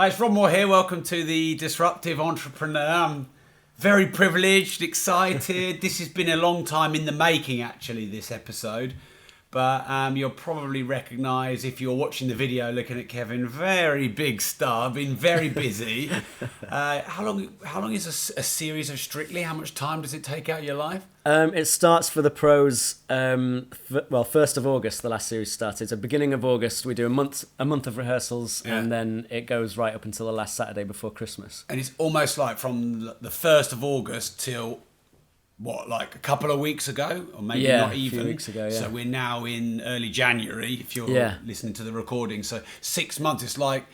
Hi, it's Rob Moore here. Welcome to the Disruptive Entrepreneur. I'm very privileged, excited. This has been a long time in the making, actually, this episode. But you'll probably recognise, if you're watching the video looking at Kevin, very big star, been very busy. How long is a series of Strictly? How much time does it take out of your life? It starts for the pros, 1st of August, the last series started. So beginning of August, we do a month of rehearsals, and then it goes right up until the last Saturday before Christmas. And it's almost like from the 1st of August till... like a couple of weeks ago, or maybe not even. A few weeks ago, yeah. So we're now in early January, if you're listening to the recording. So 6 months, it's like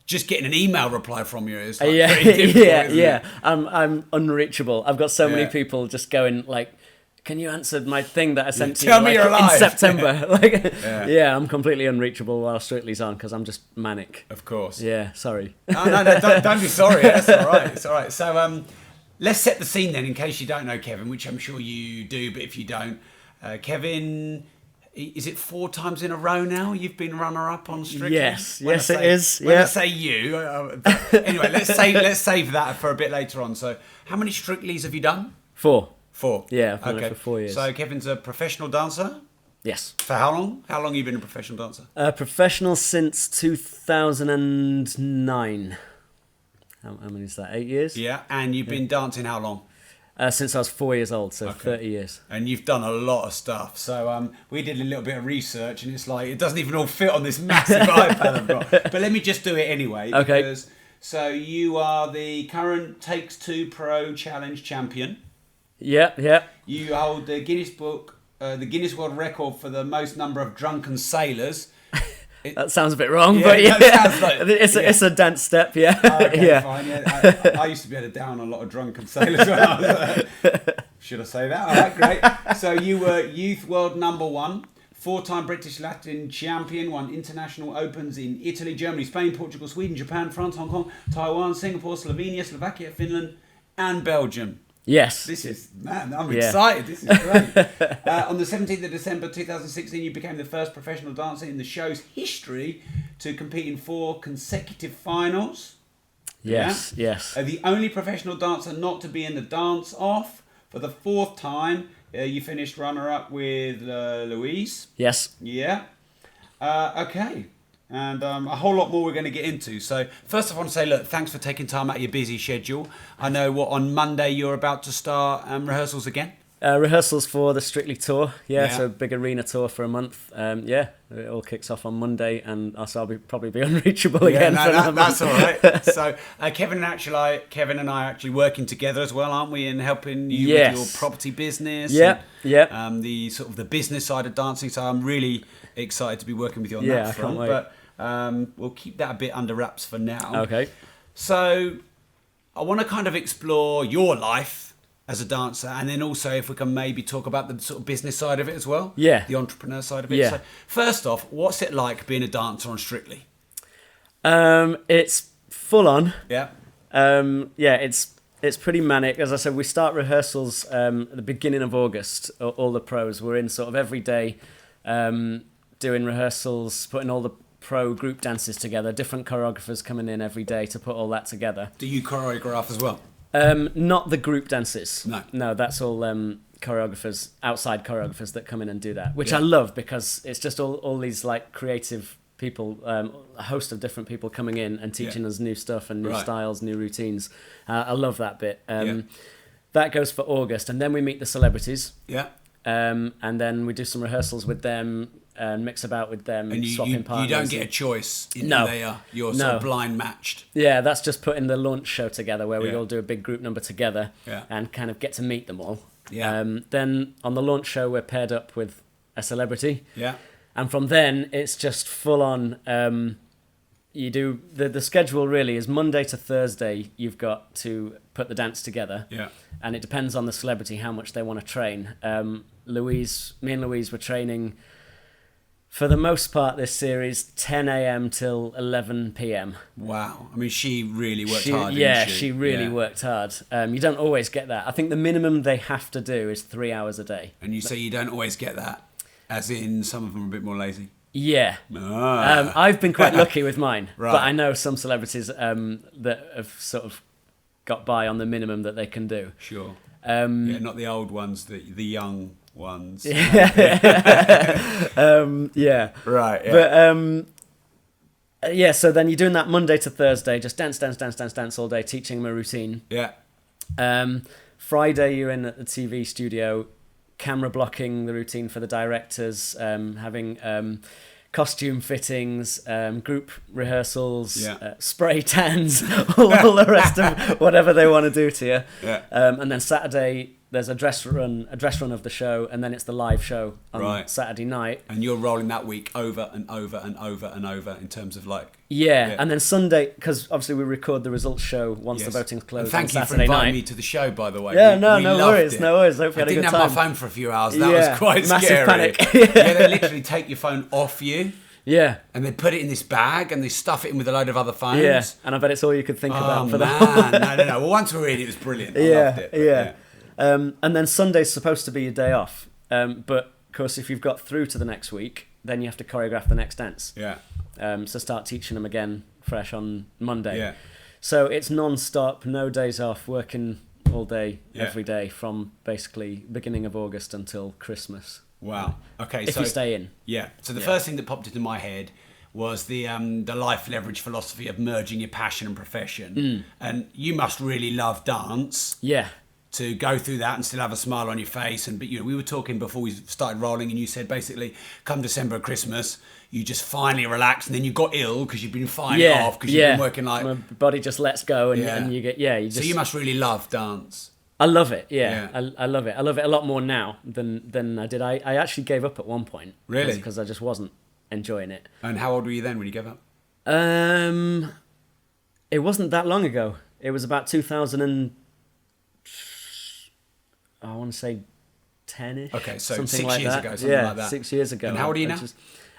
just getting an email reply from you. It's like pretty difficult, I'm unreachable. I've got so many people just going like, "Can you answer my thing that I sent to Tell you me you're alive. in September?" I'm completely unreachable while Strictly's on because I'm just manic. Of course. Yeah, sorry. No, don't be sorry. That's all right. It's all right. So let's set the scene then, in case you don't know Kevin, which I'm sure you do, but if you don't, Kevin, is it 4 times in a row now you've been runner-up on Strictly? Yes, it is. When I say you, anyway, let's save that for a bit later on. So, how many Strictlys have you done? 4. 4. Yeah, I've done it for 4 years. So Kevin's a professional dancer? Yes. For how long? How long have you been a professional dancer? Professional since 2009. How many is that? 8 years? Yeah, and you've been dancing how long? Since I was 4 years old, so 30 years. And you've done a lot of stuff. So we did a little bit of research, and it's like, it doesn't even all fit on this massive iPad I've got. But let me just do it anyway. Okay. Because, so you are the current Takes 2 Pro Challenge champion. Yeah. You hold the Guinness World Record for the most number of drunken sailors. That sounds a bit wrong, but sounds like, it's a dance step, yeah. Okay, fine. Yeah, I used to be able to down a lot of drunken sailors. Should I say that? All right, great. So you were youth world number 1, 4-time British Latin champion, won international opens in Italy, Germany, Spain, Portugal, Sweden, Japan, France, Hong Kong, Taiwan, Singapore, Slovenia, Slovakia, Finland, and Belgium. Yes. I'm excited. This is great. On the 17th of December 2016, you became the first professional dancer in the show's history to compete in 4 consecutive finals. Yes. The only professional dancer not to be in the dance-off. For the 4th time, you finished runner-up with Louise. Yes. Yeah. Okay. And a whole lot more we're going to get into. So first I want to say, look, thanks for taking time out of your busy schedule. I know on Monday you're about to start rehearsals again. Rehearsals for the Strictly tour. So a big arena tour for a month. It all kicks off on Monday, and I'll probably be unreachable again. That's all right. So Kevin and I are actually working together as well, aren't we, in helping you with your property business? Yeah. The sort of the business side of dancing. So I'm really excited to be working with you on that front. I can't wait. But we'll keep that a bit under wraps for now. Okay. So I want to kind of explore your life as a dancer, and then also if we can maybe talk about the sort of business side of it as well. Yeah. The entrepreneur side of it. Yeah. So first off, what's it like being a dancer on Strictly? It's full on. Yeah. It's pretty manic. As I said, we start rehearsals at the beginning of August. All the pros. We're in sort of every day doing rehearsals, putting all the pro group dances together, different choreographers coming in every day to put all that together. Do you choreograph as well? Not the group dances. No, that's all outside choreographers that come in and do that, which I love because it's just all these like creative people, a host of different people coming in and teaching us new stuff and new styles, new routines. I love that bit. That goes for August, and then we meet the celebrities. Yeah. And then we do some rehearsals with them and mix about with them, and swapping partners. You don't get a choice in who they are. You're sort of blind matched. Yeah, that's just putting the launch show together where we all do a big group number together and kind of get to meet them all. Yeah. Then on the launch show, we're paired up with a celebrity. Yeah. And from then, it's just full on. You do the schedule really is Monday to Thursday. You've got to put the dance together. Yeah. And it depends on the celebrity how much they want to train. Me and Louise were training for the most part this series 10 a.m. till 11 p.m. Wow. I mean, she really worked hard, didn't Yeah, she? she really worked hard. You don't always get that. I think the minimum they have to do is 3 hours a day. And you say you don't always get that, as in some of them are a bit more lazy? Yeah. Ah. I've been quite lucky with mine, Right. but I know some celebrities that have sort of got by on the minimum that they can do. Sure. Yeah, Not the old ones, the young ones. yeah. Right. Yeah. But yeah, so then you're doing that Monday to Thursday, just dance all day, teaching them a routine. Yeah. Friday you're in at the TV studio, camera blocking the routine for the directors, having costume fittings, group rehearsals, spray tans, all the rest of whatever they want to do to you. Yeah. And then Saturday there's a dress run of the show, and then it's the live show on Saturday night. And you're rolling that week over and over and over and over in terms of like... Yeah, and then Sunday, because obviously we record the results show once the voting's closed on Saturday night. Thank you for inviting me to the show, by the way. Yeah, we no loved it. worries. Hope you had a good time. I didn't have my phone for a few hours. That was quite massive scary. Panic. Yeah, they literally take your phone off you. Yeah. And they put it in this bag and they stuff it in with a load of other phones. Yeah, and I bet it's all you could think about for that. No. Well, once we were in, it was brilliant. I loved it. Yeah. And then Sunday's supposed to be your day off. But, of course, if you've got through to the next week, then you have to choreograph the next dance. Yeah. So start teaching them again fresh on Monday. Yeah. So it's non-stop, no days off, working all day, every day from basically beginning of August until Christmas. Wow. Okay. If you stay in. Yeah. So the first thing that popped into my head was the life leverage philosophy of merging your passion and profession. And you must really love dance. Yeah. To go through that and still have a smile on your face. But we were talking before we started rolling, and you said basically, come December or Christmas, you just finally relax, and then you got ill because you've been fighting off because you've been working like my body just lets go, and you get you just. So you must really love dance. I love it. Yeah. I love it. I love it a lot more now than I did. I actually gave up at one point. Really? Because I just wasn't enjoying it. And how old were you then when you gave up? It wasn't that long ago. It was about 2000 I want to say 10-ish. Okay, so something 6 like years that. ago, something like that. 6 years ago. And how old are you now?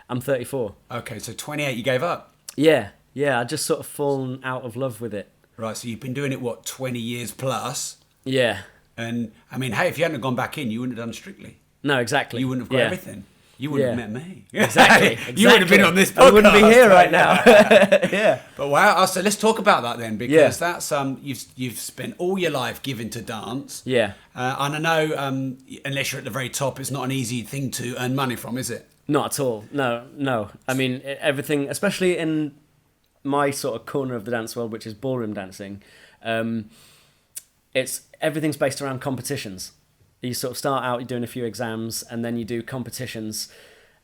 I'm 34. Okay, so 28 you gave up. Yeah. I just sort of fallen out of love with it. Right, so you've been doing it, 20 years plus? Yeah. And, I mean, hey, if you hadn't gone back in, you wouldn't have done Strictly. No, exactly. You wouldn't have got everything. You wouldn't have met me. Exactly. You would have been on this podcast. I wouldn't be here right now. Yeah. But wow, so let's talk about that then, because that's you've spent all your life giving to dance. Yeah. And I know unless you're at the very top, it's not an easy thing to earn money from, is it? Not at all. No. I mean, everything, especially in my sort of corner of the dance world, which is ballroom dancing, everything's based around competitions. You sort of start out, you're doing a few exams, and then you do competitions,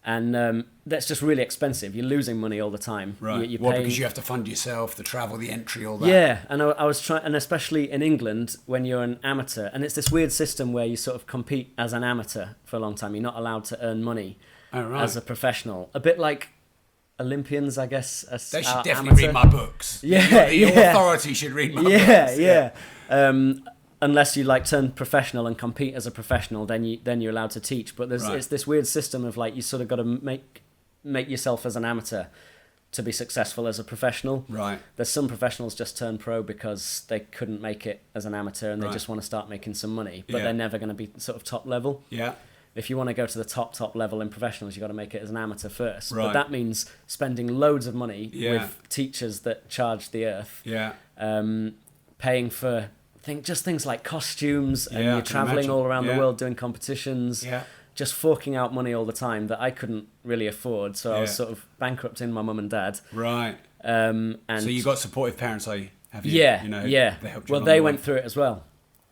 and that's just really expensive. You're losing money all the time. Right. You're paying... because you have to fund yourself, the travel, the entry, all that. Yeah, and I was trying, and especially in England, when you're an amateur, and it's this weird system where you sort of compete as an amateur for a long time. You're not allowed to earn money as a professional. A bit like Olympians, I guess. They should definitely read my books. Yeah, the authority should read my books. Yeah. Unless you turn professional and compete as a professional, then you're allowed to teach. But it's this weird system of you sort of got to make yourself as an amateur to be successful as a professional. Right. There's some professionals just turn pro because they couldn't make it as an amateur and they just want to start making some money, but they're never going to be sort of top level. Yeah. If you want to go to the top level in professionals, you've got to make it as an amateur first. Right. But that means spending loads of money with teachers that charge the earth. Yeah. Paying for things like costumes, and you're traveling all around the world doing competitions. Yeah. Just forking out money all the time that I couldn't really afford. So I was sort of bankrupting my mum and dad. Right. And so you got supportive parents, are you? Have you? Yeah. They helped you well, they went through it as well.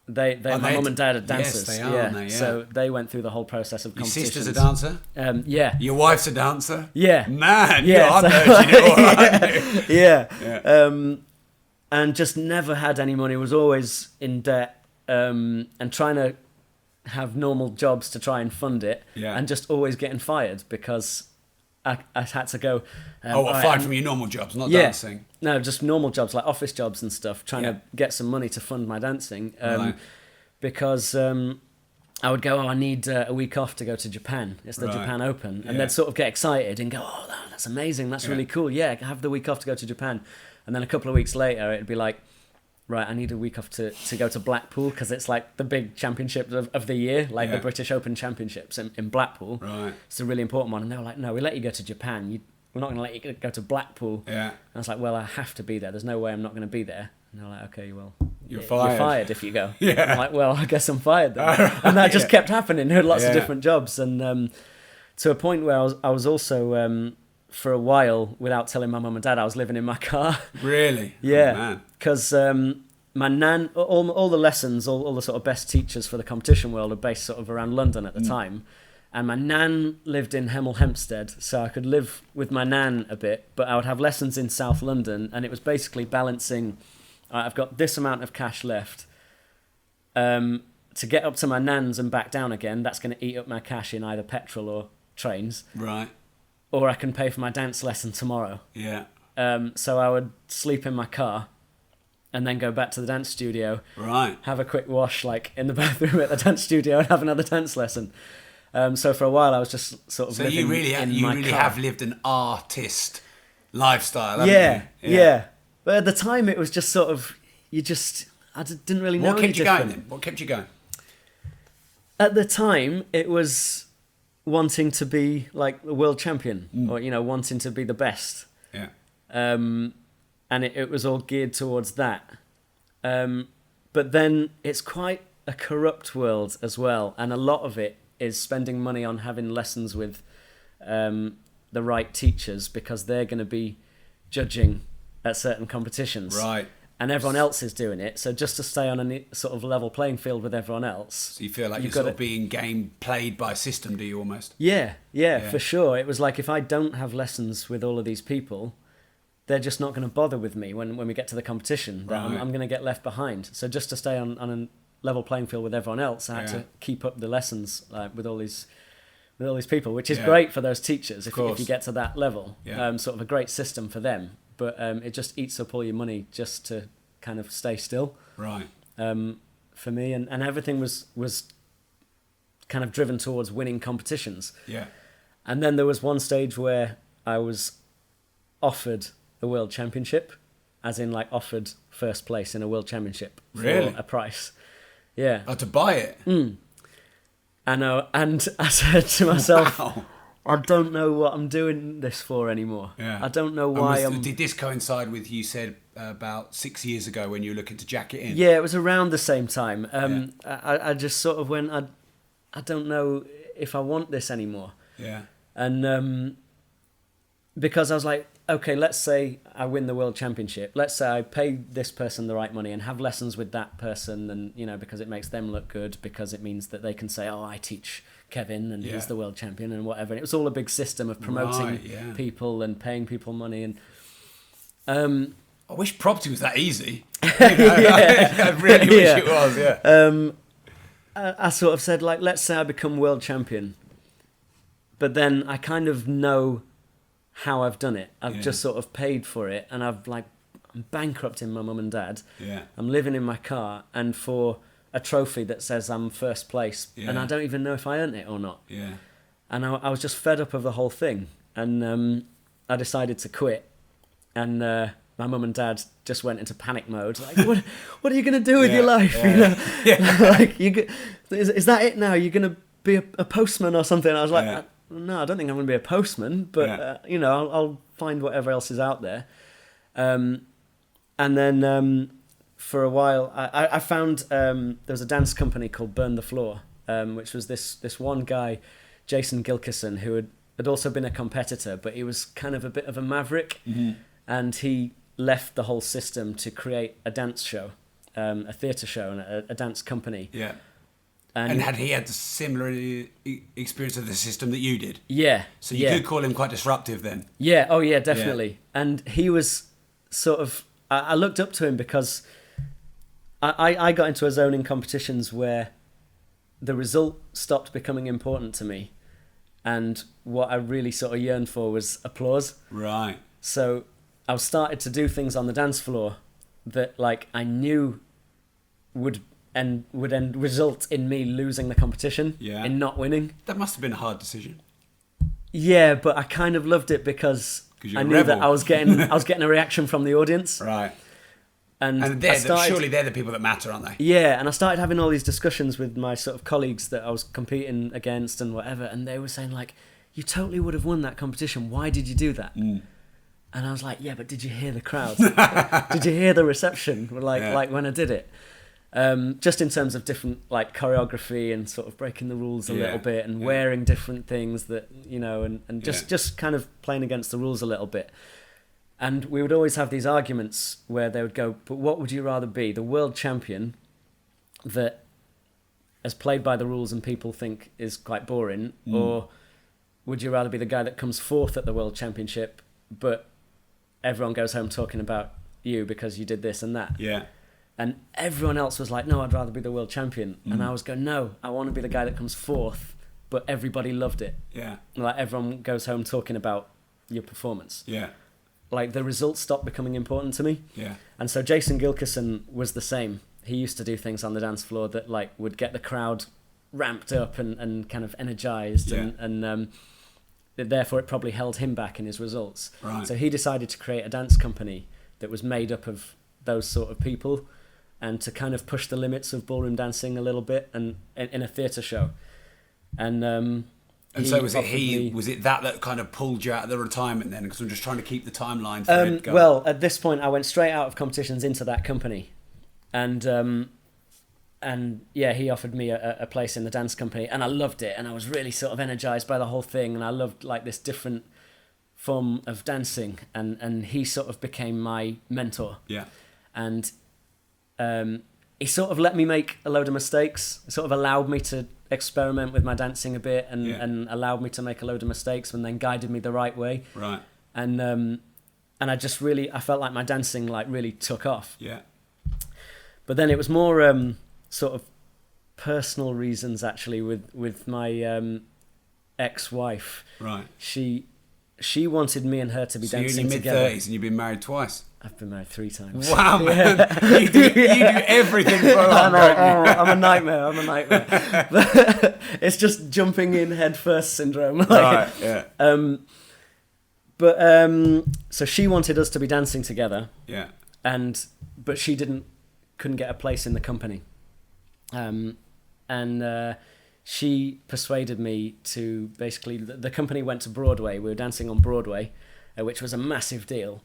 My mum and dad are dancers. Yes, they are. Yeah. So they went through the whole process of competitions. Your sister's a dancer? Yeah. Your wife's a dancer? Yeah. Man, you're merging it all, aren't you? Yeah. And just never had any money, was always in debt, and trying to have normal jobs to try and fund it, and just always getting fired because I had to go... fired from your normal jobs, not dancing? No, just normal jobs, like office jobs and stuff, trying to get some money to fund my dancing, because I would go, I need a week off to go to Japan. It's the Japan Open. And they'd sort of get excited and go, that's amazing, that's really cool. Yeah, have the week off to go to Japan. And then a couple of weeks later, it'd be like, right, I need a week off to go to Blackpool because it's like the big championship of the year, like the British Open Championships in Blackpool. Right. It's a really important one. And they were like, no, we let you go to Japan. We're not going to let you go to Blackpool. Yeah. And I was like, well, I have to be there. There's no way I'm not going to be there. And they're like, okay, well, you're fired if you go. Yeah. I'm like, well, I guess I'm fired then. And that just kept happening. I had lots of different jobs. And to a point where I was also, for a while, without telling my mum and dad, I was living in my car. Really? Yeah. Because my nan, all the lessons, all the sort of best teachers for the competition world are based sort of around London at the time. And my nan lived in Hemel Hempstead, so I could live with my nan a bit, but I would have lessons in South London, and it was basically balancing, I've got this amount of cash left. To get up to my nan's and back down again, that's going to eat up my cash in either petrol or trains. Right. Or I can pay for my dance lesson tomorrow. Yeah. So I would sleep in my car and then go back to the dance studio. Right. Have a quick wash, like in the bathroom at the dance studio, and have another dance lesson. So for a while, I was just sort of living in my car. You really have lived an artist lifestyle, haven't you? Yeah. But at the time, it was just sort of, I didn't really know What any kept you different. going then? What kept you going? At the time, it was wanting to be like the world champion, or, wanting to be the best. Yeah. And it was all geared towards that. But then it's quite a corrupt world as well, and a lot of it is spending money on having lessons with the right teachers because they're going to be judging at certain competitions. Right. And everyone else is doing it. So just to stay on a sort of level playing field with everyone else. So you feel like you're sort of being played by a system, do you almost? Yeah, for sure. It was like if I don't have lessons with all of these people, they're just not going to bother with me when we get to the competition. That I'm going to get left behind. So just to stay on a level playing field with everyone else, I had to keep up the lessons with all these people, which is great for those teachers if you get to that level. Yeah. Sort of a great system for them, but it just eats up all your money just to kind of stay still. Right. For me, and everything was kind of driven towards winning competitions. Yeah. And then there was one stage where I was offered a world championship, as in like offered first place in a world championship for a price. Yeah. Oh, to buy it? And I said to myself, wow. I don't know what I'm doing this for anymore. Yeah. I don't know why Did this coincide with, you said, about 6 years ago when you were looking to jack it in? Yeah, it was around the same time. I just sort of went, I don't know if I want this anymore. Yeah. And because I was like, okay, let's say I win the world championship. Let's say I pay this person the right money and have lessons with that person, and because it makes them look good, because it means that they can say, oh, I teach Kevin and he's the world champion and whatever. And it was all a big system of promoting people and paying people money. And I wish property was that easy. I really wish it was. Yeah. I sort of said, like, let's say I become world champion, but then I kind of know how I've done it. I've just sort of paid for it, and I'm bankrupting my mum and dad. Yeah. I'm living in my car, and for a trophy that says I'm first place, and I don't even know if I earned it or not. Yeah. And I was just fed up of the whole thing, and I decided to quit. And my mum and dad just went into panic mode. Like, what are you going to do with your life? Like, is that it now? You're going to be a postman or something? I was like, no, I don't think I'm going to be a postman, but I'll find whatever else is out there. And then for a while, I found there was a dance company called Burn the Floor, which was this one guy, Jason Gilkison, who had also been a competitor, but he was kind of a bit of a maverick, and he left the whole system to create a dance show, a theatre show, and a dance company. Yeah. And had he had the similar experience of the system that you did? Yeah. So you could call him quite disruptive then? Yeah, oh yeah, definitely. Yeah. And he was sort of... I looked up to him because I got into a zone in competitions where the result stopped becoming important to me. And what I really sort of yearned for was applause. Right. So I started to do things on the dance floor that like I knew would end result in me losing the competition, in not winning. That must have been a hard decision. Yeah, but I kind of loved it because I knew that I was getting a reaction from the audience. Right. And surely they're the people that matter, aren't they? Yeah, and I started having all these discussions with my sort of colleagues that I was competing against and whatever, and they were saying like, you totally would have won that competition. Why did you do that? And I was like, yeah, but did you hear the crowd? Did you hear the reception? Like when I did it? Just in terms of different like choreography and sort of breaking the rules a little bit and wearing different things that, you know, and just kind of playing against the rules a little bit. And we would always have these arguments where they would go, but what would you rather be? The world champion that has played by the rules and people think is quite boring, or would you rather be the guy that comes fourth at the world championship, but everyone goes home talking about you because you did this and that? Yeah. And everyone else was like, no, I'd rather be the world champion. And I was going, no, I want to be the guy that comes fourth, but everybody loved it. Yeah. Like everyone goes home talking about your performance. Yeah. Like the results stopped becoming important to me. Yeah. And so Jason Gilkison was the same. He used to do things on the dance floor that like would get the crowd ramped up and kind of energized, and therefore it probably held him back in his results. Right. So he decided to create a dance company that was made up of those sort of people, and to kind of push the limits of ballroom dancing a little bit, and in a theatre show. And so was it that kind of pulled you out of the retirement then? Because I'm just trying to keep the timeline thread going. Well, at this point I went straight out of competitions into that company, and yeah, he offered me a place in the dance company, and I loved it, and I was really sort of energized by the whole thing, and I loved like this different form of dancing, and he sort of became my mentor. Yeah. And he sort of let me make a load of mistakes, sort of allowed me to experiment with my dancing a bit, and allowed me to make a load of mistakes, and then guided me the right way. Right. And I just I felt like my dancing like really took off. Yeah. But then it was more sort of personal reasons actually with my ex-wife. Right. She wanted me and her to be dancing together. You're in your mid-30s and you've been married twice. I've been married 3 times. Wow, man. You do everything for a long time. I'm a nightmare. But it's just jumping in head first syndrome. Right, yeah. So she wanted us to be dancing together. Yeah. But she couldn't get a place in the company. She persuaded me to basically, the company went to Broadway. We were dancing on Broadway, which was a massive deal.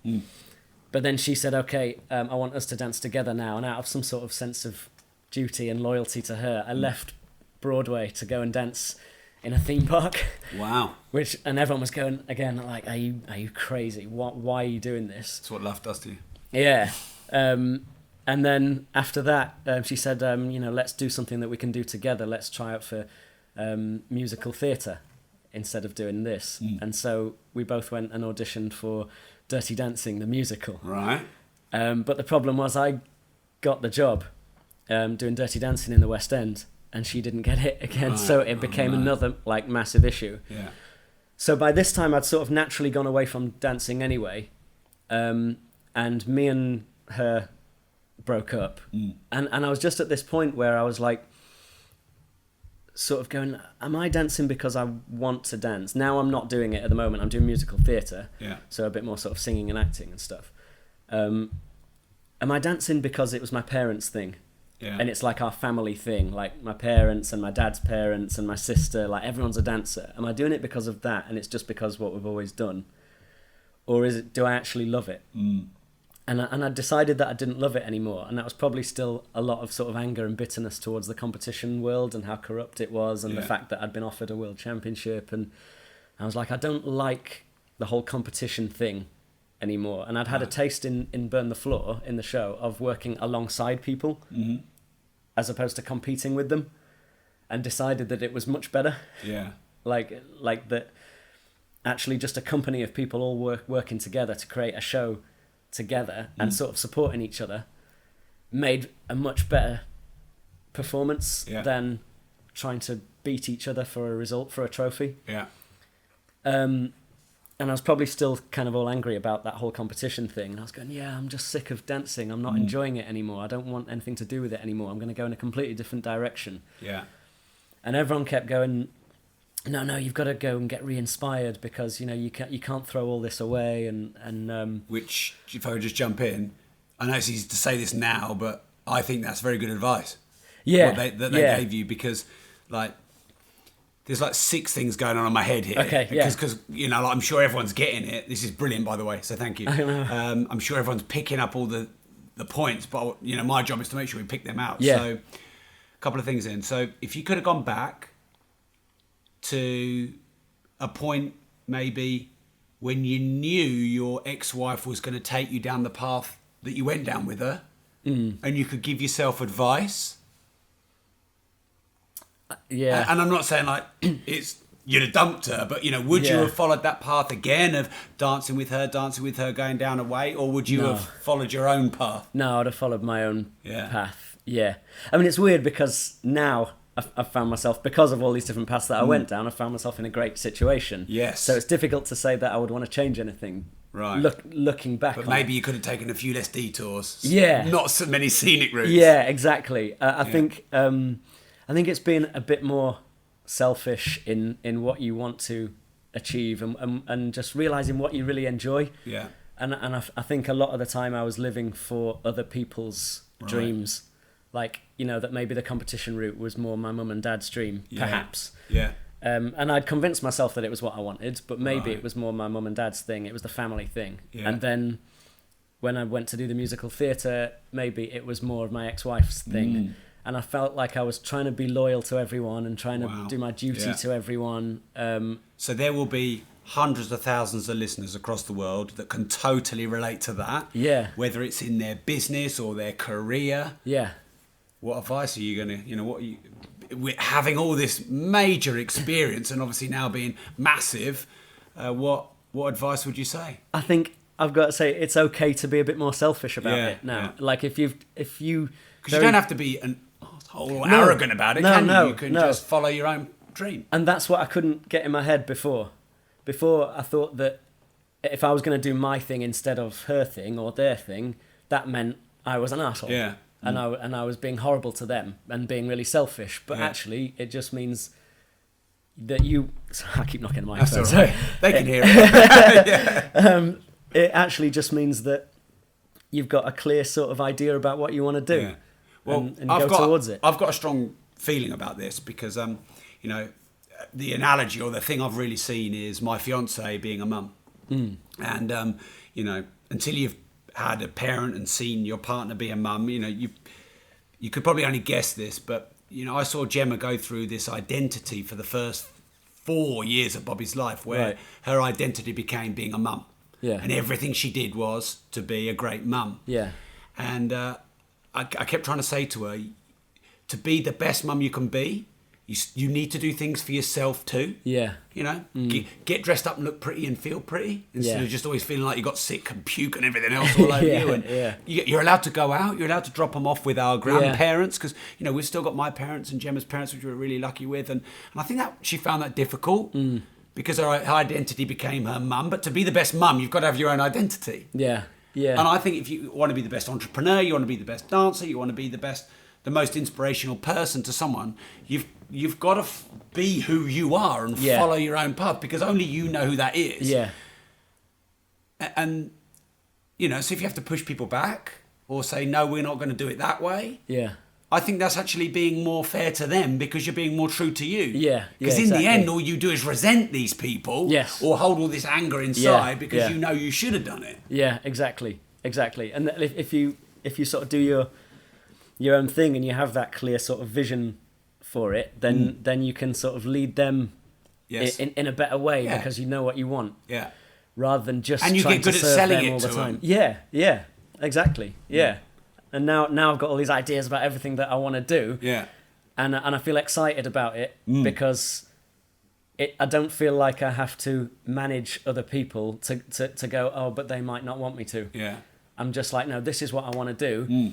But then she said, okay, I want us to dance together now. And out of some sort of sense of duty and loyalty to her, I left Broadway to go and dance in a theme park. Wow. And everyone was going again, like, are you crazy? Why are you doing this? That's what love does to you. Yeah. And then after that, she said, let's do something that we can do together. Let's try out for musical theatre instead of doing this. And so we both went and auditioned for Dirty Dancing, the musical. Right. But the problem was I got the job doing Dirty Dancing in the West End, and she didn't get it again. Right. So it became another like massive issue. Yeah. So by this time, I'd sort of naturally gone away from dancing anyway. And me and her broke up. And I was just at this point where I was like, sort of going, am I dancing because I want to dance? Now I'm not doing it at the moment. I'm doing musical theatre. Yeah. So a bit more sort of singing and acting and stuff. Am I dancing because it was my parents' thing? Yeah. And it's like our family thing, like my parents and my dad's parents and my sister, like everyone's a dancer. Am I doing it because of that? And it's just because what we've always done? Or do I actually love it? And I decided that I didn't love it anymore. And that was probably still a lot of sort of anger and bitterness towards the competition world and how corrupt it was, and the fact that I'd been offered a world championship. And I was like, I don't like the whole competition thing anymore. And I'd had a taste in Burn the Floor, in the show, of working alongside people as opposed to competing with them, and decided that it was much better. Yeah. like that actually just a company of people all working together to create a show together and sort of supporting each other made a much better performance than trying to beat each other for a result, for a trophy. Yeah. And I was probably still kind of all angry about that whole competition thing. And I was going, I'm just sick of dancing. I'm not enjoying it anymore. I don't want anything to do with it anymore. I'm going to go in a completely different direction. Yeah. And everyone kept going, no, you've got to go and get re-inspired because, you can't throw all this away. And which, if I would just jump in, I know it's easy to say this now, but I think that's very good advice. Yeah. What they gave you, because like there's like 6 things going on in my head here. Okay, yeah. Because you know, like, I'm sure everyone's getting it. This is brilliant, by the way. So thank you. I'm sure everyone's picking up all the points, but you know, my job is to make sure we pick them out. Yeah. So a couple of things in. So if you could have gone back to a point maybe when you knew your ex-wife was going to take you down the path that you went down with her, and you could give yourself advice. Yeah. And I'm not saying like you'd have dumped her, but you know, would you have followed that path again of dancing with her, going down a way, or would you have followed your own path? No, I'd have followed my own path. Yeah. I mean, it's weird because now I've found myself, because of all these different paths that I went down, I found myself in a great situation. Yes. So it's difficult to say that I would want to change anything. Right. Looking back But on maybe it. you could have taken a few less detours. Yeah. Not so many scenic routes. Yeah, exactly. I think it's been a bit more selfish in what you want to achieve, and just realizing what you really enjoy. Yeah. And I think a lot of the time I was living for other people's dreams, like, you know, that maybe the competition route was more my mum and dad's dream, perhaps. Yeah. And I'd convinced myself that it was what I wanted, but maybe it was more my mum and dad's thing. It was the family thing. Yeah. And then when I went to do the musical theatre, maybe it was more of my ex-wife's thing. And I felt like I was trying to be loyal to everyone and trying to do my duty to everyone. So there will be hundreds of thousands of listeners across the world that can totally relate to that. Yeah. Whether it's in their business or their career. Yeah. What advice are you going to, you know, having all this major experience and obviously now being massive, what advice would you say? I think I've got to say it's okay to be a bit more selfish about it now. Yeah. Like if you because you don't have to be an asshole or arrogant about it, can you? You can just follow your own dream. And that's what I couldn't get in my head before. Before I thought that if I was going to do my thing instead of her thing or their thing, that meant I was an asshole. Yeah. And I was being horrible to them and being really selfish. But actually, it just means that you... I keep knocking on my microphone. That's all right. They can hear it. It actually just means that you've got a clear sort of idea about what you want to do. Yeah. Well, and go towards it. I've got a strong feeling about this because, you know, the analogy or the thing I've really seen is my fiancée being a mum. And, you know, until you've had a parent and seen your partner be a mum, you know, you could probably only guess this, but you know, I saw Gemma go through this identity for the first 4 years of Bobby's life, where her identity became being a mum, and everything she did was to be a great mum. And I kept trying to say to her, to be the best mum you can be, you need to do things for yourself too. You know, get dressed up and look pretty and feel pretty instead of just always feeling like you got sick and puke and everything else all over you. And you're allowed to go out. You're allowed to drop them off with our grandparents because you know we've still got my parents and Gemma's parents, which we're really lucky with. And I think that she found that difficult because her identity became her mum. But to be the best mum, you've got to have your own identity. And I think if you want to be the best entrepreneur, you want to be the best dancer, you want to be the most inspirational person to someone, you've got to be who you are and follow your own path because only you know who that is. And, you know, so if you have to push people back or say, no, we're not going to do it that way, I think that's actually being more fair to them because you're being more true to you. Because in the end, all you do is resent these people or hold all this anger inside because you know you should have done it. Exactly. And if you sort of do your own thing and you have that clear sort of vision for it, then you can sort of lead them in a better way because you know what you want. Rather than just and you trying get good to at serve selling them it all the to time. them. Exactly. And now I've got all these ideas about everything that I want to do. And I feel excited about it because I don't feel like I have to manage other people to go, oh, but they might not want me to. I'm just like, no, this is what I want to do.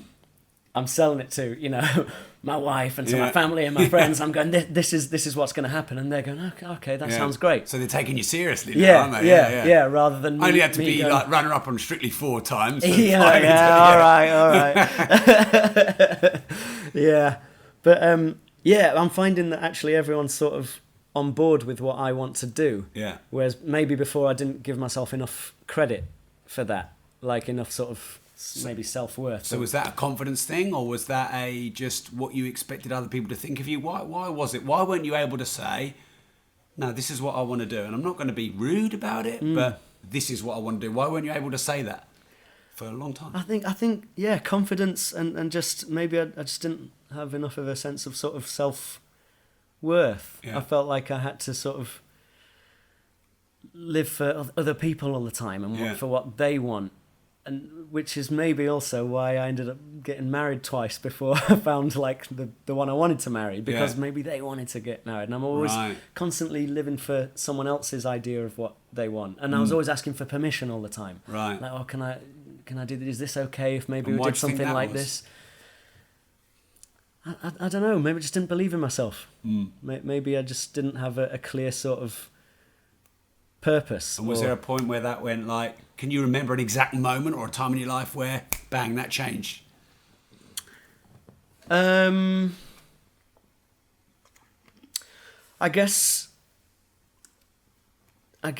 I'm selling it to, you know, my wife and to my family and my friends. I'm going, this is what's going to happen, and they're going, okay, that sounds great. So they're taking you seriously now, aren't they? Rather than only had to be going, like runner up on Strictly 4 times. All right. But I'm finding that actually everyone's sort of on board with what I want to do. Whereas maybe before I didn't give myself enough credit for that, like enough sort of maybe self-worth. So was that a confidence thing, or was that a just what you expected other people to think of you? Why was it? Why weren't you able to say, no, this is what I want to do, and I'm not going to be rude about it, but this is what I want to do? Why weren't you able to say that for a long time? I think, yeah, confidence and just maybe I just didn't have enough of a sense of sort of self-worth. Yeah. I felt like I had to sort of live for other people all the time and for what they want. And which is maybe also why I ended up getting married twice before I found like the one I wanted to marry, because maybe they wanted to get married, and I'm always constantly living for someone else's idea of what they want, and I was always asking for permission all the time. Right. Like, oh, can I do this? Is this okay if maybe we did something like this? I don't know. Maybe I just didn't believe in myself. Maybe I just didn't have a clear sort of purpose. And was there a point where that went like? Can you remember an exact moment or a time in your life where, bang, that changed? I guess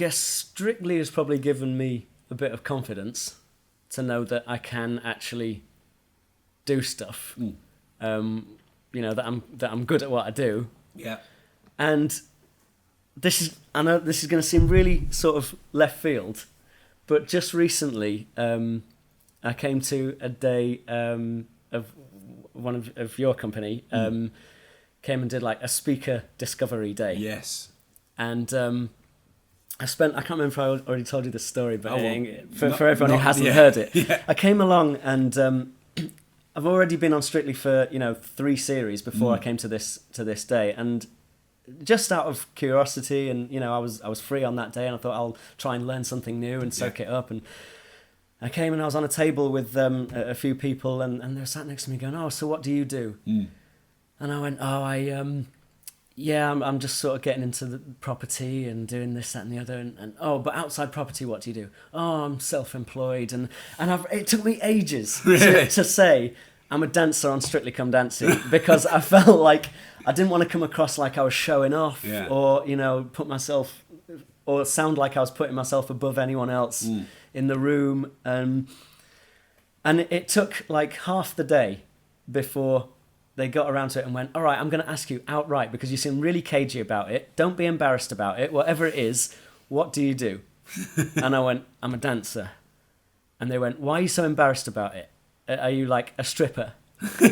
Strictly has probably given me a bit of confidence to know that I can actually do stuff. You know, that I'm good at what I do. Yeah. And I know this is going to seem really sort of left field, but just recently, I came to a day of one of your company, came and did like a speaker discovery day. Yes. And I can't remember if I already told you this story, but for everyone who hasn't heard it, I came along and I've already been on Strictly for 3 series before I came to this day, and just out of curiosity, and I was free on that day, and I thought I'll try and learn something new and soak it up. And I came and I was on a table with a few people, and they were sat next to me going, "Oh, so what do you do?" And I went, "Oh, I'm just sort of getting into the property and doing this, that, and the other." And oh, but outside property, what do you do? "Oh, I'm self-employed." And it took me ages to say I'm a dancer on Strictly Come Dancing, because I felt like I didn't want to come across like I was showing off, or put myself, or sound like I was putting myself above anyone else in the room. And it took like half the day before they got around to it and went, "All right, I'm going to ask you outright, because you seem really cagey about it. Don't be embarrassed about it. Whatever it is, what do you do?" And I went, "I'm a dancer." And they went, "Why are you so embarrassed about it? Are you like a stripper?" And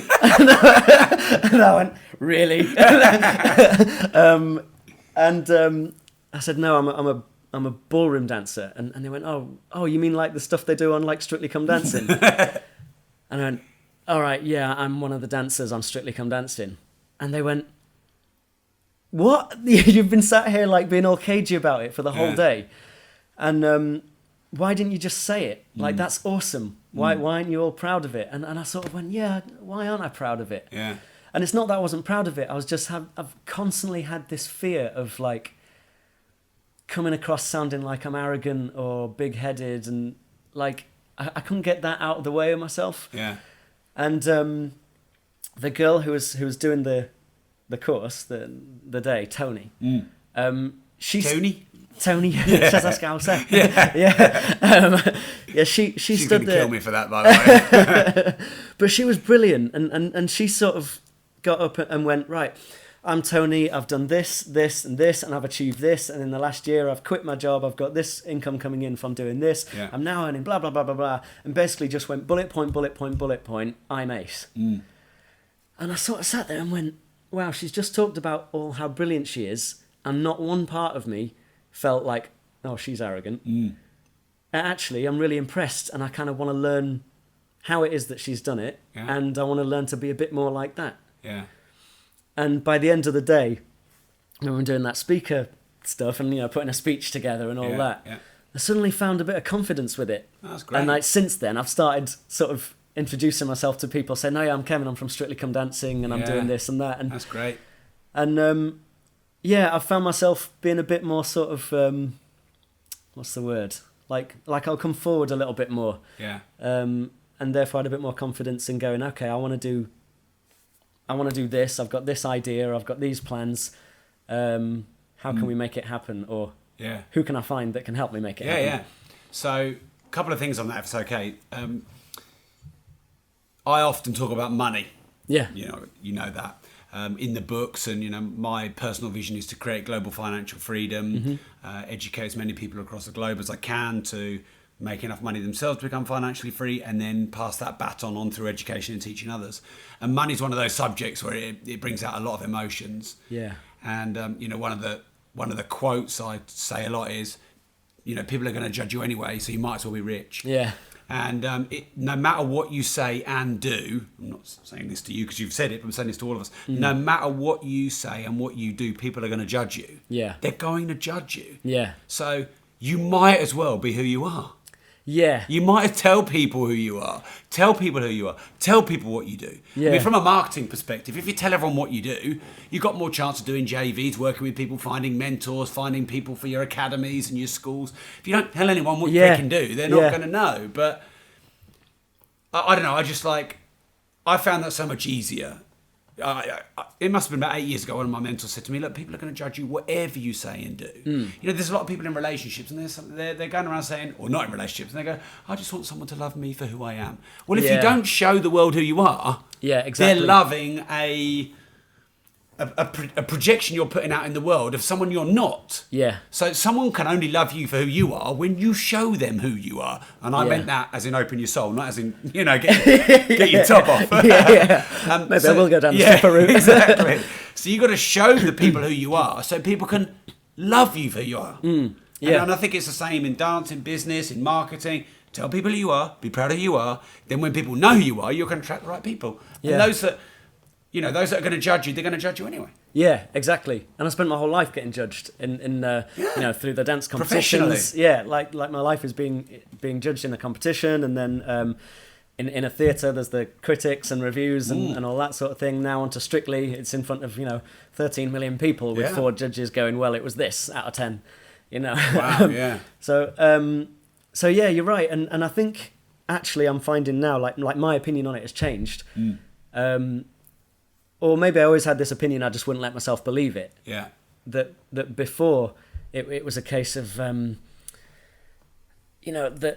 I went, "Really?" I said, "No, I'm a ballroom dancer." And they went, "Oh, you mean like the stuff they do on like Strictly Come Dancing?" And I went, "All right, yeah, I'm one of the dancers on Strictly Come Dancing." And they went, "What? You've been sat here like being all cagey about it for the whole day, and why didn't you just say it? Like, that's awesome. Why aren't you all proud of it?" And I sort of went, "Yeah, why aren't I proud of it?" Yeah. And it's not that I wasn't proud of it. I was just I've constantly had this fear of like coming across sounding like I'm arrogant or big-headed, and like I couldn't get that out of the way of myself. Yeah. And the girl who was doing the course the day, Tony. Tony, that's how I say. She She's stood gonna there. Kill me for that, by the way. But she was brilliant, and she sort of got up and went, "Right, I'm Tony. I've done this, this, and this, and I've achieved this. And in the last year, I've quit my job. I've got this income coming in from doing this. Yeah. I'm now earning blah blah blah blah blah." And basically just went bullet point, bullet point, bullet point. I'm ace. And I sort of sat there and went, "Wow, she's just talked about all how brilliant she is, and not one part of me felt like, oh, she's arrogant. Actually, I'm really impressed, and I kind of want to learn how it is that she's done it, and I want to learn to be a bit more like that." Yeah. And by the end of the day, when we were doing that speaker stuff and putting a speech together and all that, I suddenly found a bit of confidence with it. That's great. And like since then, I've started sort of introducing myself to people, saying, "No, yeah, I'm Kevin. I'm from Strictly Come Dancing, and I'm doing this and that." And that's great. And I've found myself being a bit more sort of what's the word? Like I'll come forward a little bit more. Yeah. And therefore I had a bit more confidence in going, okay, I want to do this. I've got this idea. I've got these plans. How can we make it happen? Or who can I find that can help me make it happen? Yeah. So a couple of things on that, if it's okay. I often talk about money. Yeah. You know that. In the books, and my personal vision is to create global financial freedom, educate as many people across the globe as I can to make enough money themselves to become financially free, and then pass that baton on through education and teaching others. And money is one of those subjects where it brings out a lot of emotions. Yeah. And one of the quotes I say a lot is, people are going to judge you anyway, so you might as well be rich. Yeah. And no matter what you say and do, I'm not saying this to you because you've said it, but I'm saying this to all of us. No matter what you say and what you do, people are going to judge you. Yeah. They're going to judge you. Yeah. So you might as well be who you are. Yeah. You might tell people who you are. Tell people who you are. Tell people what you do. Yeah. I mean, from a marketing perspective, if you tell everyone what you do, you've got more chance of doing JVs, working with people, finding mentors, finding people for your academies and your schools. If you don't tell anyone what you can do, they're not going to know. But I don't know. I found that so much easier. It must have been about 8 years ago when my mentor said to me, look, people are going to judge you whatever you say and do. There's a lot of people in relationships and they're going around saying, or not in relationships, and they go, I just want someone to love me for who I am. Well, if you don't show the world who you are, exactly. they're loving a projection you're putting out in the world of someone you're not. Yeah. So someone can only love you for who you are when you show them who you are. And I meant that as in open your soul, not as in, get your top off. Maybe I will go down the stripper route. Exactly. So you've got to show the people who you are so people can love you for who you are. And I think it's the same in dance, in business, in marketing. Tell people who you are, be proud of who you are. Then when people know who you are, you're going to attract the right people. And those that are going to judge you, they're going to judge you anyway. Yeah, exactly. And I spent my whole life getting judged in through the dance competitions. Professionally. Yeah, like my life is being judged in a competition, and then in a theatre there's the critics and reviews and all that sort of thing. Now onto Strictly, it's in front of 13 million people with 4 judges going, well, it was this out of 10. Wow, yeah. So yeah, you're right, and I think actually I'm finding now like my opinion on it has changed. Or maybe I always had this opinion, I just wouldn't let myself believe it. Yeah. That before, it was a case of, that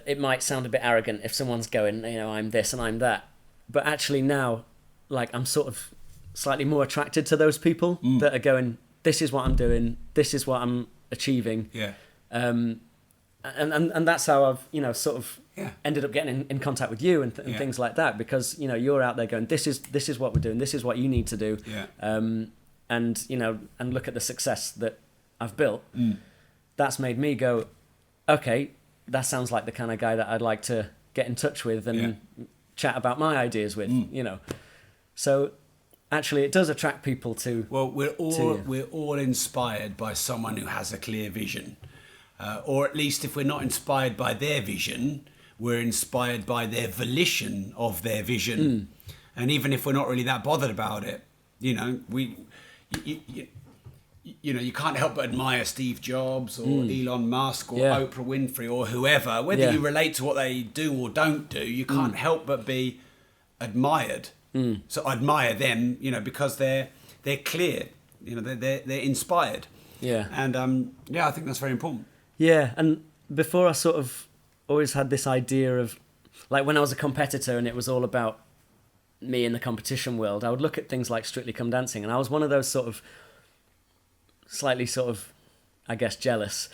it might sound a bit arrogant if someone's going, I'm this and I'm that. But actually now, I'm sort of slightly more attracted to those people that are going, this is what I'm doing, this is what I'm achieving. Yeah. And that's how I've, sort of ended up getting in contact with you and things like that, because, you're out there going, this is what we're doing, this is what you need to do. Yeah. And look at the success that I've built. That's made me go, okay, that sounds like the kind of guy that I'd like to get in touch with and chat about my ideas with, So actually it does attract people to... Well, we're all inspired by someone who has a clear vision. Or at least if we're not inspired by their vision, we're inspired by their volition of their vision. And even if we're not really that bothered about it, you can't help but admire Steve Jobs or Elon Musk or Oprah Winfrey or whoever. Whether you relate to what they do or don't do, you can't help but be admired. So I admire them, because they're clear, they're inspired. Yeah. And I think that's very important. Yeah, and before I sort of always had this idea of, when I was a competitor and it was all about me in the competition world, I would look at things like Strictly Come Dancing, and I was one of those sort of slightly sort of, I guess, jealous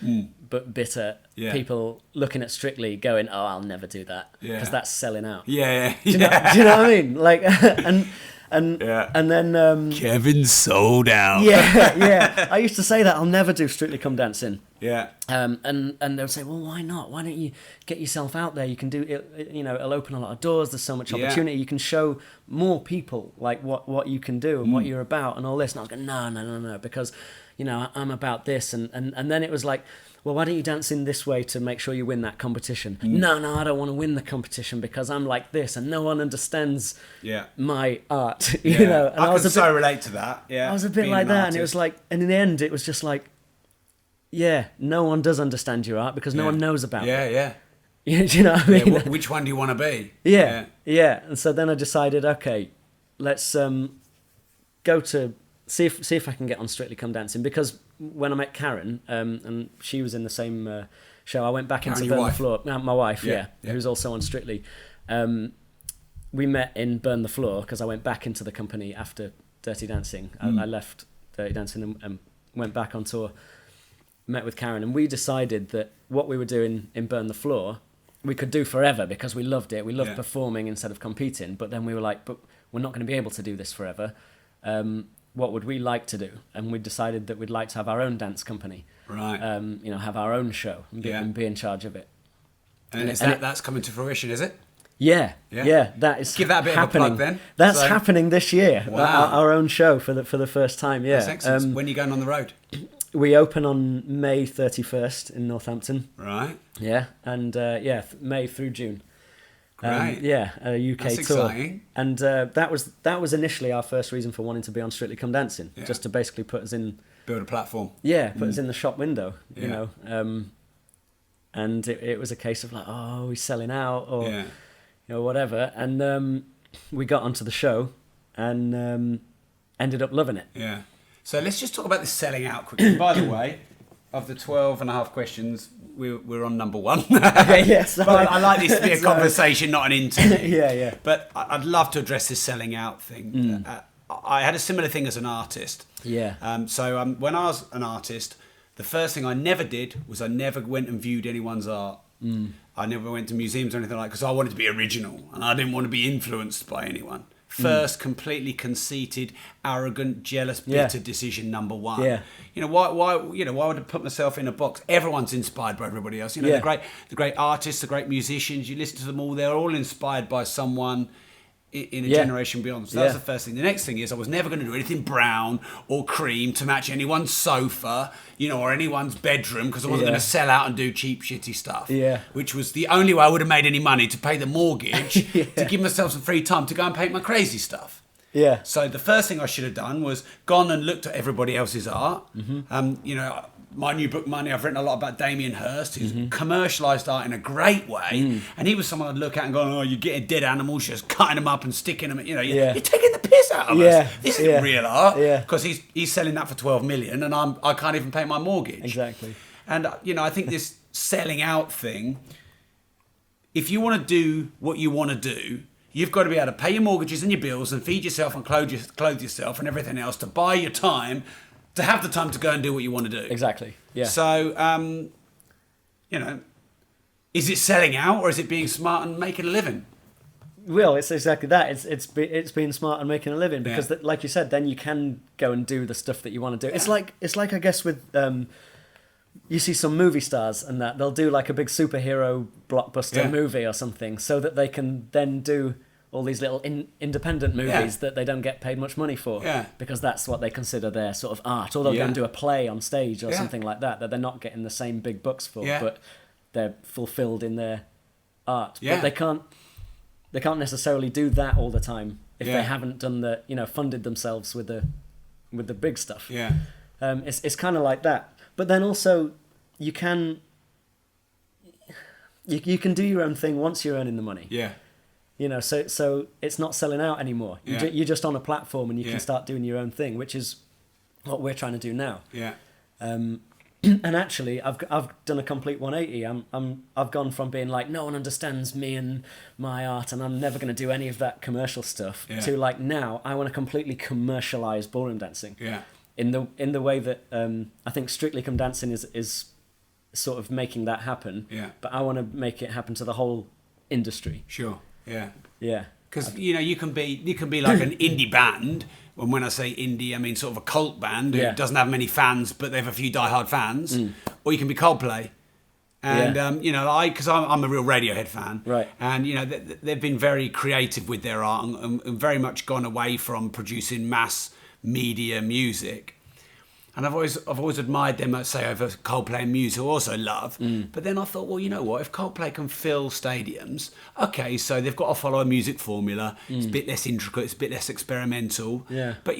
but bitter people looking at Strictly going, oh, I'll never do that because that's selling out. Yeah. Do you know what I mean? And then Kevin sold out. Yeah. I used to say that I'll never do Strictly Come Dancing. Yeah. And they would say, well, why not? Why don't you get yourself out there? You can do it. It'll open a lot of doors. There's so much opportunity. You can show more people what you can do and what you're about and all this. And I was going, no, because I'm about this. And then it was like, well, why don't you dance in this way to make sure you win that competition? No, I don't want to win the competition because I'm like this and no one understands my art, And I can so relate to that. Yeah, I was a bit like that, and it was like, and in the end, it was just like, no one does understand your art because no one knows about it. Yeah. Do you know what I mean? Which one do you want to be? Yeah. And so then I decided, okay, let's go to see if I can get on Strictly Come Dancing, because when I met Karen, and she was in the same show, I went back into Burn the Floor. My wife, who's also on Strictly. we met in Burn the Floor because I went back into the company after Dirty Dancing. I left Dirty Dancing and went back on tour, met with Karen, and we decided that what we were doing in Burn the Floor we could do forever because we loved it. We loved performing instead of competing. But then we were like, but we're not going to be able to do this forever. What would we like to do? And we decided that we'd like to have our own dance company. Right. Have our own show and be in charge of it. And that's coming to fruition, is it? Yeah. That is give that a bit happening. of a plug then. That's happening this year. Wow. Our own show for the first time. Yeah. That's excellent. When are you going on the road? We open on May 31st in Northampton. Right. Yeah, and May through June. Great. A UK That's tour. Exciting. And that was initially our first reason for wanting to be on Strictly Come Dancing, just to basically put us in. Build a platform. Yeah, put us in the shop window, you know. And it was a case of like, oh, he's selling out, or whatever. And we got onto the show, and ended up loving it. Yeah. So let's just talk about this selling out quickly. By the way, of the 12 and a half questions, we're on number 1. Okay, yes. But I like this to be a conversation, not an interview. Yeah. But I'd love to address this selling out thing. I had a similar thing as an artist. Yeah. So when I was an artist, the first thing I never did was I never went and viewed anyone's art. I never went to museums or anything like that because I wanted to be original and I didn't want to be influenced by anyone. First, completely conceited, arrogant, jealous, bitter decision number 1. Yeah. Why would I put myself in a box? Everyone's inspired by everybody else. The great artists, the great musicians. You listen to them all; they're all inspired by someone in a generation beyond. So that's the first thing. The next thing is I was never going to do anything brown or cream to match anyone's sofa, or anyone's bedroom because I wasn't going to sell out and do cheap, shitty stuff. Yeah. Which was the only way I would have made any money to pay the mortgage, to give myself some free time to go and paint my crazy stuff. Yeah. So the first thing I should have done was gone and looked at everybody else's art. My new book, Money, I've written a lot about Damien Hirst, who's commercialised art in a great way. And he was someone I'd look at and go, oh, you're getting dead animals, just cutting them up and sticking them. You're taking the piss out of us. This isn't real art. Because he's selling that for 12 million and I can't even pay my mortgage. Exactly. And, I think this selling out thing, if you want to do what you want to do, you've got to be able to pay your mortgages and your bills and feed yourself and clothe yourself and everything else to buy your time, to have the time to go and do what you want to do. Exactly. Yeah. So, is it selling out or is it being smart and making a living? Well, it's exactly that. It's being smart and making a living because, like you said, then you can go and do the stuff that you want to do. Yeah. It's like I guess with you see some movie stars and that they'll do like a big superhero blockbuster movie or something so that they can then do all these little independent movies that they don't get paid much money for because that's what they consider their sort of art. Or they'll go and do a play on stage or something like that they're not getting the same big bucks for, but they're fulfilled in their art. But they can't necessarily do that all the time if they haven't done funded themselves with the big stuff. Yeah. It's kind of like that. But then also you can do your own thing once you're earning the money. Yeah. So it's not selling out anymore. You're just on a platform and you can start doing your own thing, which is what we're trying to do now. Yeah. And actually, I've done a complete 180. I've gone from being like no one understands me and my art, and I'm never going to do any of that commercial stuff, to like now I want to completely commercialize ballroom dancing. Yeah. In the way that I think Strictly Come Dancing is sort of making that happen. Yeah. But I want to make it happen to the whole industry. Sure. Yeah. Yeah. Because you can be like an indie band, and when I say indie, I mean sort of a cult band who doesn't have many fans, but they have a few diehard fans. Or you can be Coldplay, and because I'm a real Radiohead fan, right? And they've been very creative with their art and very much gone away from producing mass media music. And I've always admired them, say, over Coldplay and Muse, who I also love. But then I thought, well, you know what? If Coldplay can fill stadiums, okay, so they've got to follow a music formula. It's a bit less intricate, it's a bit less experimental. Yeah. But,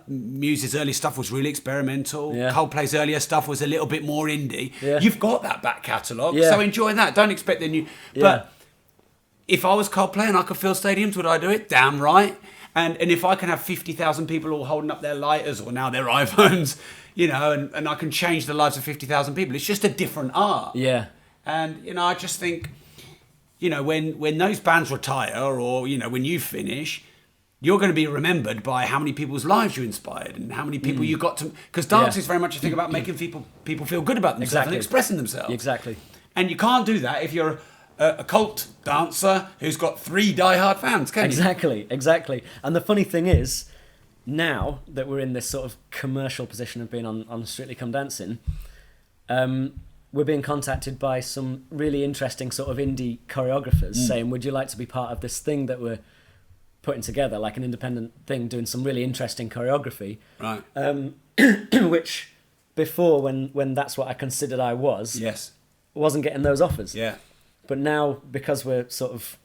Muse's early stuff was really experimental. Yeah. Coldplay's earlier stuff was a little bit more indie. Yeah. You've got that back catalogue, so enjoy that. Don't expect the new... Yeah. But if I was Coldplay and I could fill stadiums, would I do it? Damn right. And if I can have 50,000 people all holding up their lighters or now their iPhones, and I can change the lives of 50,000 people, it's just a different art. Yeah. And, I just think you know, when those bands retire, or, you know, when you finish, you're going to be remembered by how many people's lives you inspired and how many people you got to... Because dance is very much a thing about making people feel good about themselves and expressing themselves. Exactly. And you can't do that if you're a cult dancer who's got 3 diehard fans, can you? Exactly. And the funny thing is, now that we're in this sort of commercial position of being on Strictly Come Dancing, we're being contacted by some really interesting sort of indie choreographers saying, would you like to be part of this thing that we're putting together, like an independent thing, doing some really interesting choreography. Right. Which before, when that's what I considered I was, wasn't getting those offers. Yeah. But now, because we're sort of,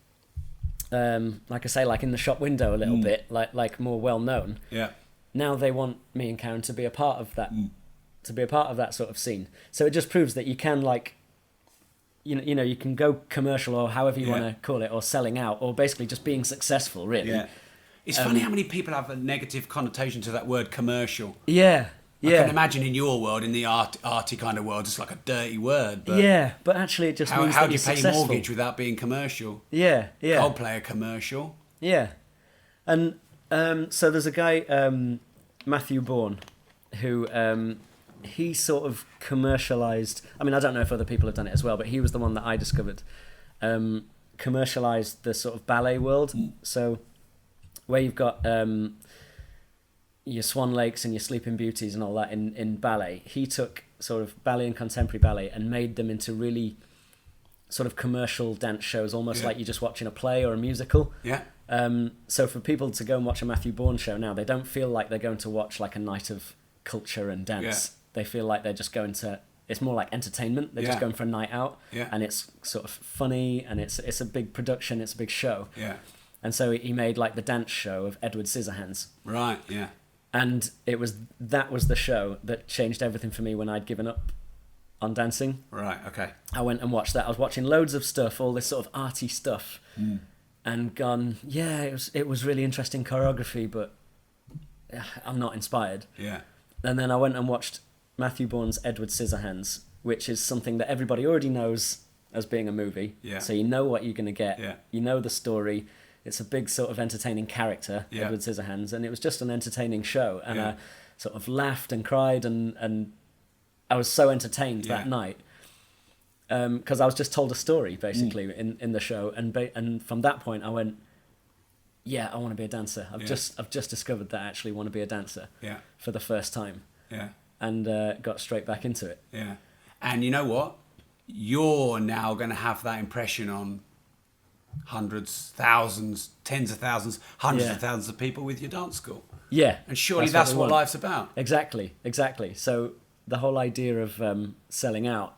like I say, like in the shop window a little bit, like more well known. Yeah. Now they want me and Karen to be a part of that, to be a part of that sort of scene. So it just proves that you can, like, you know, you can go commercial, or however you want to call it, or selling out, or basically just being successful, really. Yeah. It's funny how many people have a negative connotation to that word commercial. Yeah. I can imagine in your world, in the arty kind of world, it's like a dirty word. But but actually it just means how that do you you're pay successful. mortgage without being commercial? Yeah. Coldplay a commercial. Yeah. And so there's a guy, Matthew Bourne, who he sort of commercialised... I mean, I don't know if other people have done it as well, but he was the one that I discovered. Commercialised the sort of ballet world. So where you've got... your Swan Lakes and your Sleeping Beauties and all that in ballet, he took sort of ballet and contemporary ballet and made them into really sort of commercial dance shows, almost like you're just watching a play or a musical. Yeah. So for people to go and watch a Matthew Bourne show now, they don't feel like they're going to watch like a night of culture and dance. Yeah. They feel like they're just going to... It's more like entertainment. They're just going for a night out. Yeah. And it's sort of funny, and it's a big production, it's a big show. Yeah. And so he made like the dance show of Edward Scissorhands. Right, yeah. And that was the show that changed everything for me when I'd given up on dancing. Right, okay. I went and watched that. I was watching loads of stuff, all this sort of arty stuff, and gone, it was really interesting choreography, but I'm not inspired. Yeah. And then I went and watched Matthew Bourne's Edward Scissorhands, which is something that everybody already knows as being a movie. Yeah. So you know what you're going to get. Yeah. You know the story. It's a big sort of entertaining character, Edward Scissorhands, and it was just an entertaining show. And I sort of laughed and cried, and I was so entertained that night because I was just told a story basically in the show, and from that point I went, I want to be a dancer. I've just discovered that I actually want to be a dancer for the first time. Yeah, and got straight back into it. Yeah, and you know what? You're now going to have that impression on hundreds, thousands, tens of thousands, hundreds of thousands of people with your dance school. Yeah. And surely that's what life's about. Exactly. So the whole idea of selling out.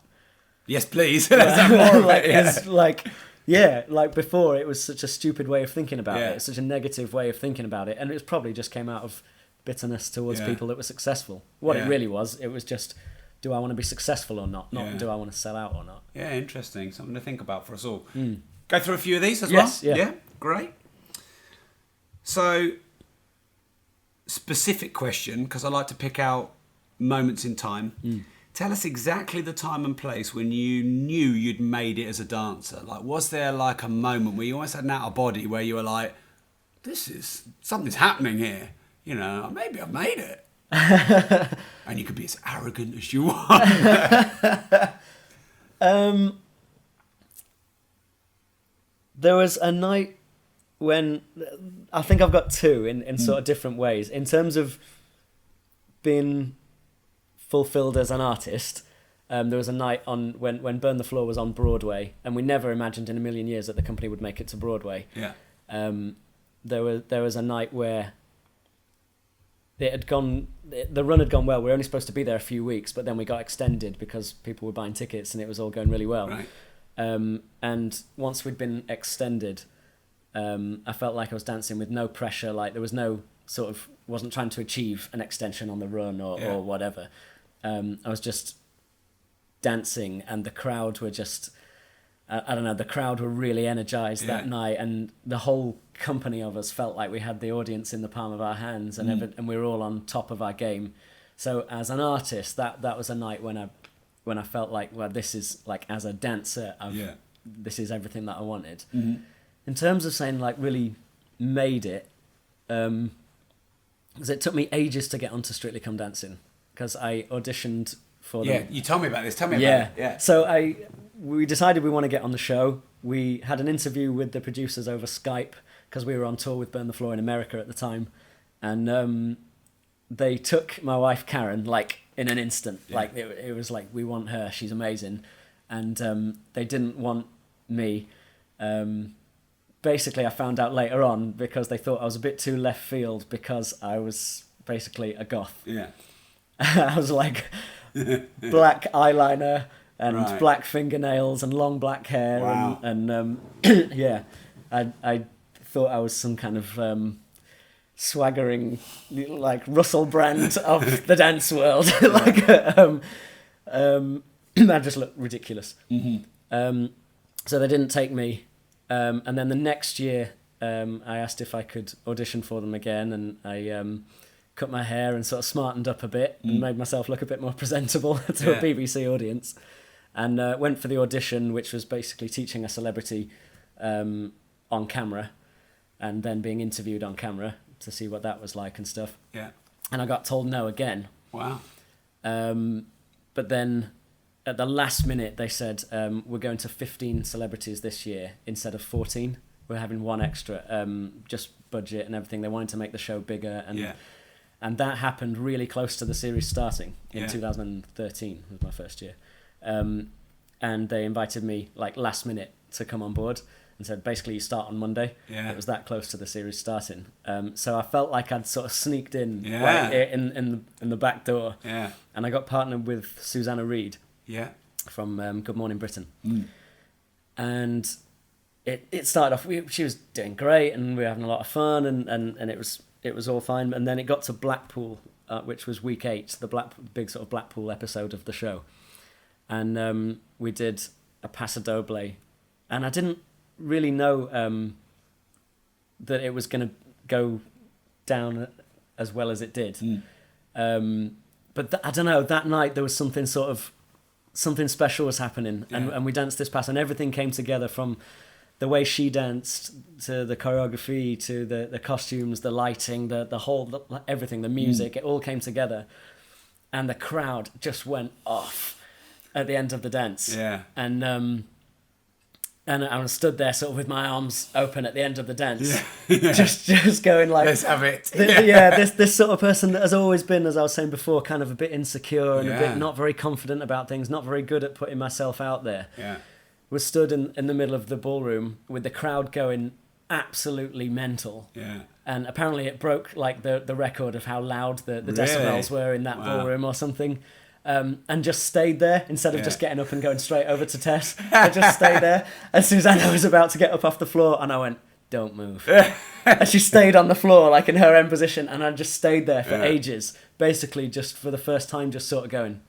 Yes, please. Let's have more of it. It's like before it was such a stupid way of thinking about it. It's such a negative way of thinking about it. And it probably just came out of bitterness towards people that were successful. What it really was, it was just, do I want to be successful or not? Not do I want to sell out or not? Yeah, interesting. Something to think about for us all. Go through a few of these as well? Yeah, great. So, specific question, because I like to pick out moments in time. Tell us exactly the time and place when you knew you'd made it as a dancer. Like, was there like a moment where you almost had an out of body where you were like, something's happening here. You know, maybe I've made it. And you could be as arrogant as you want. There was a night when I think I've got two in sort of different ways. In terms of being fulfilled as an artist, there was a night on when Burn the Floor was on Broadway, and we never imagined in a million years that the company would make it to Broadway. Yeah. There was a night where the run had gone well. We were only supposed to be there a few weeks, but then we got extended because people were buying tickets and it was all going really well. Right. And once we'd been extended, I felt like I was dancing with no pressure. Like there was no sort of, wasn't trying to achieve an extension on the run or whatever. I was just dancing, and the crowd were just, I don't know, the crowd were really energized that night, and the whole company of us felt like we had the audience in the palm of our hands, and and we were all on top of our game. So as an artist, that was a night when I felt like, well, this is like, as a dancer, this is everything that I wanted. Mm-hmm. In terms of saying like really made it, because it took me ages to get onto Strictly Come Dancing, because I auditioned for them. Yeah, you told me about this. Tell me about it. Yeah. So we decided we want to get on the show. We had an interview with the producers over Skype because we were on tour with Burn the Floor in America at the time, and they took my wife Karen like in an instant. Yeah. Like it was like, we want her. She's amazing, and they didn't want me. Basically, I found out later on because they thought I was a bit too left field because I was basically a goth. Yeah. I was like black eyeliner and black fingernails and long black hair. Wow. And yeah, I thought I was some kind of swaggering, like Russell Brand of the dance world. Like, I just looked ridiculous. Mm-hmm. So they didn't take me. And then the next year, I asked if I could audition for them again, and I cut my hair and sort of smartened up a bit and made myself look a bit more presentable to a BBC audience, and went for the audition, which was basically teaching a celebrity on camera and then being interviewed on camera to see what that was like and stuff. Yeah. And I got told no again. Wow. But then at the last minute, they said, we're going to 15 celebrities this year instead of 14. We're having one extra, just budget and everything. They wanted to make the show bigger. And that happened really close to the series starting in 2013, was my first year. And they invited me like last minute to come on board and said, basically, you start on Monday. Yeah. It was that close to the series starting. So I felt like I'd sort of sneaked in in the back door. Yeah. And I got partnered with Susanna Reid. Yeah. From Good Morning Britain. And it started off, she was doing great and we were having a lot of fun and it was all fine. And then it got to Blackpool, which was week 8, the big sort of Blackpool episode of the show. And we did a paso doble, and I didn't really know that it was going to go down as well as it did. But I don't know, that night there was something special was happening, and we danced this pass, and everything came together, from the way she danced to the choreography to the costumes, the lighting, the whole everything, the music. It all came together, and the crowd just went off at the end of the dance. Yeah. And I stood there sort of with my arms open at the end of the dance, just going like, let's have it. This sort of person that has always been, as I was saying before, kind of a bit insecure and a bit not very confident about things, not very good at putting myself out there. Yeah. Was stood in the middle of the ballroom with the crowd going absolutely mental. Yeah. And apparently it broke like the record of how loud the decibels were in that ballroom or something. And just stayed there instead of just getting up and going straight over to Tess. I just stayed there. And Susanna was about to get up off the floor, and I went, "Don't move." And she stayed on the floor, like in her own position, and I just stayed there for ages. Basically, just for the first time, just sort of going,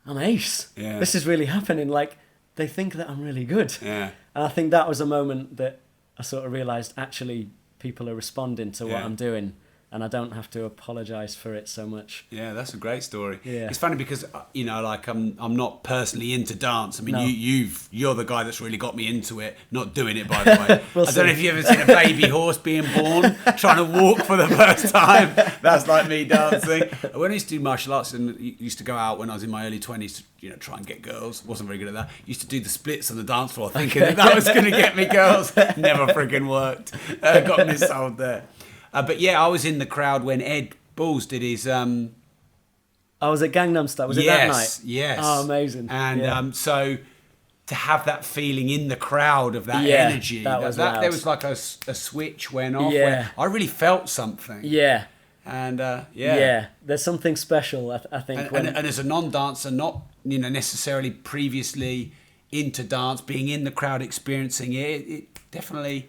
"I'm ace. Yeah. This is really happening. Like, they think that I'm really good." Yeah. And I think that was a moment that I sort of realised, actually, people are responding to what I'm doing. And I don't have to apologise for it so much. Yeah, that's a great story. Yeah. It's funny because like I'm not personally into dance. I mean, No. you're the guy that's really got me into it. Not doing it, by the way. We'll I don't know if you've ever seen a baby horse being born, trying to walk for the first time. That's like me dancing. When I used to do martial arts and used to go out when I was in my early 20s to try and get girls. Wasn't very good at that. Used to do the splits on the dance floor, thinking that was going to get me girls. Never friggin' worked. Got missold there. But yeah, I was in the crowd when Ed Balls did his... Oh, was it Gangnam Style? Was it that night? Yes. Oh, amazing. And so to have that feeling in the crowd of that energy, that was there was like a switch went off. Yeah. Where I really felt something. Yeah. And there's something special, I think. And as a non-dancer, not necessarily previously into dance, being in the crowd, experiencing it definitely...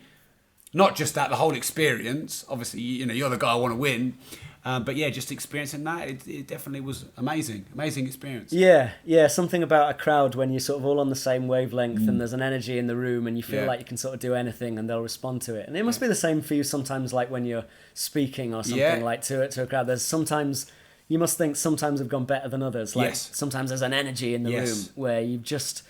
Not just that, the whole experience. Obviously, you're the guy I want to win. But yeah, just experiencing that, it definitely was amazing. Amazing experience. Yeah. Something about a crowd when you're sort of all on the same wavelength and there's an energy in the room and you feel like you can sort of do anything and they'll respond to it. And it must be the same for you sometimes, like when you're speaking or something like to a crowd. There's sometimes, you must think sometimes have gone better than others. Like sometimes there's an energy in the room where you just...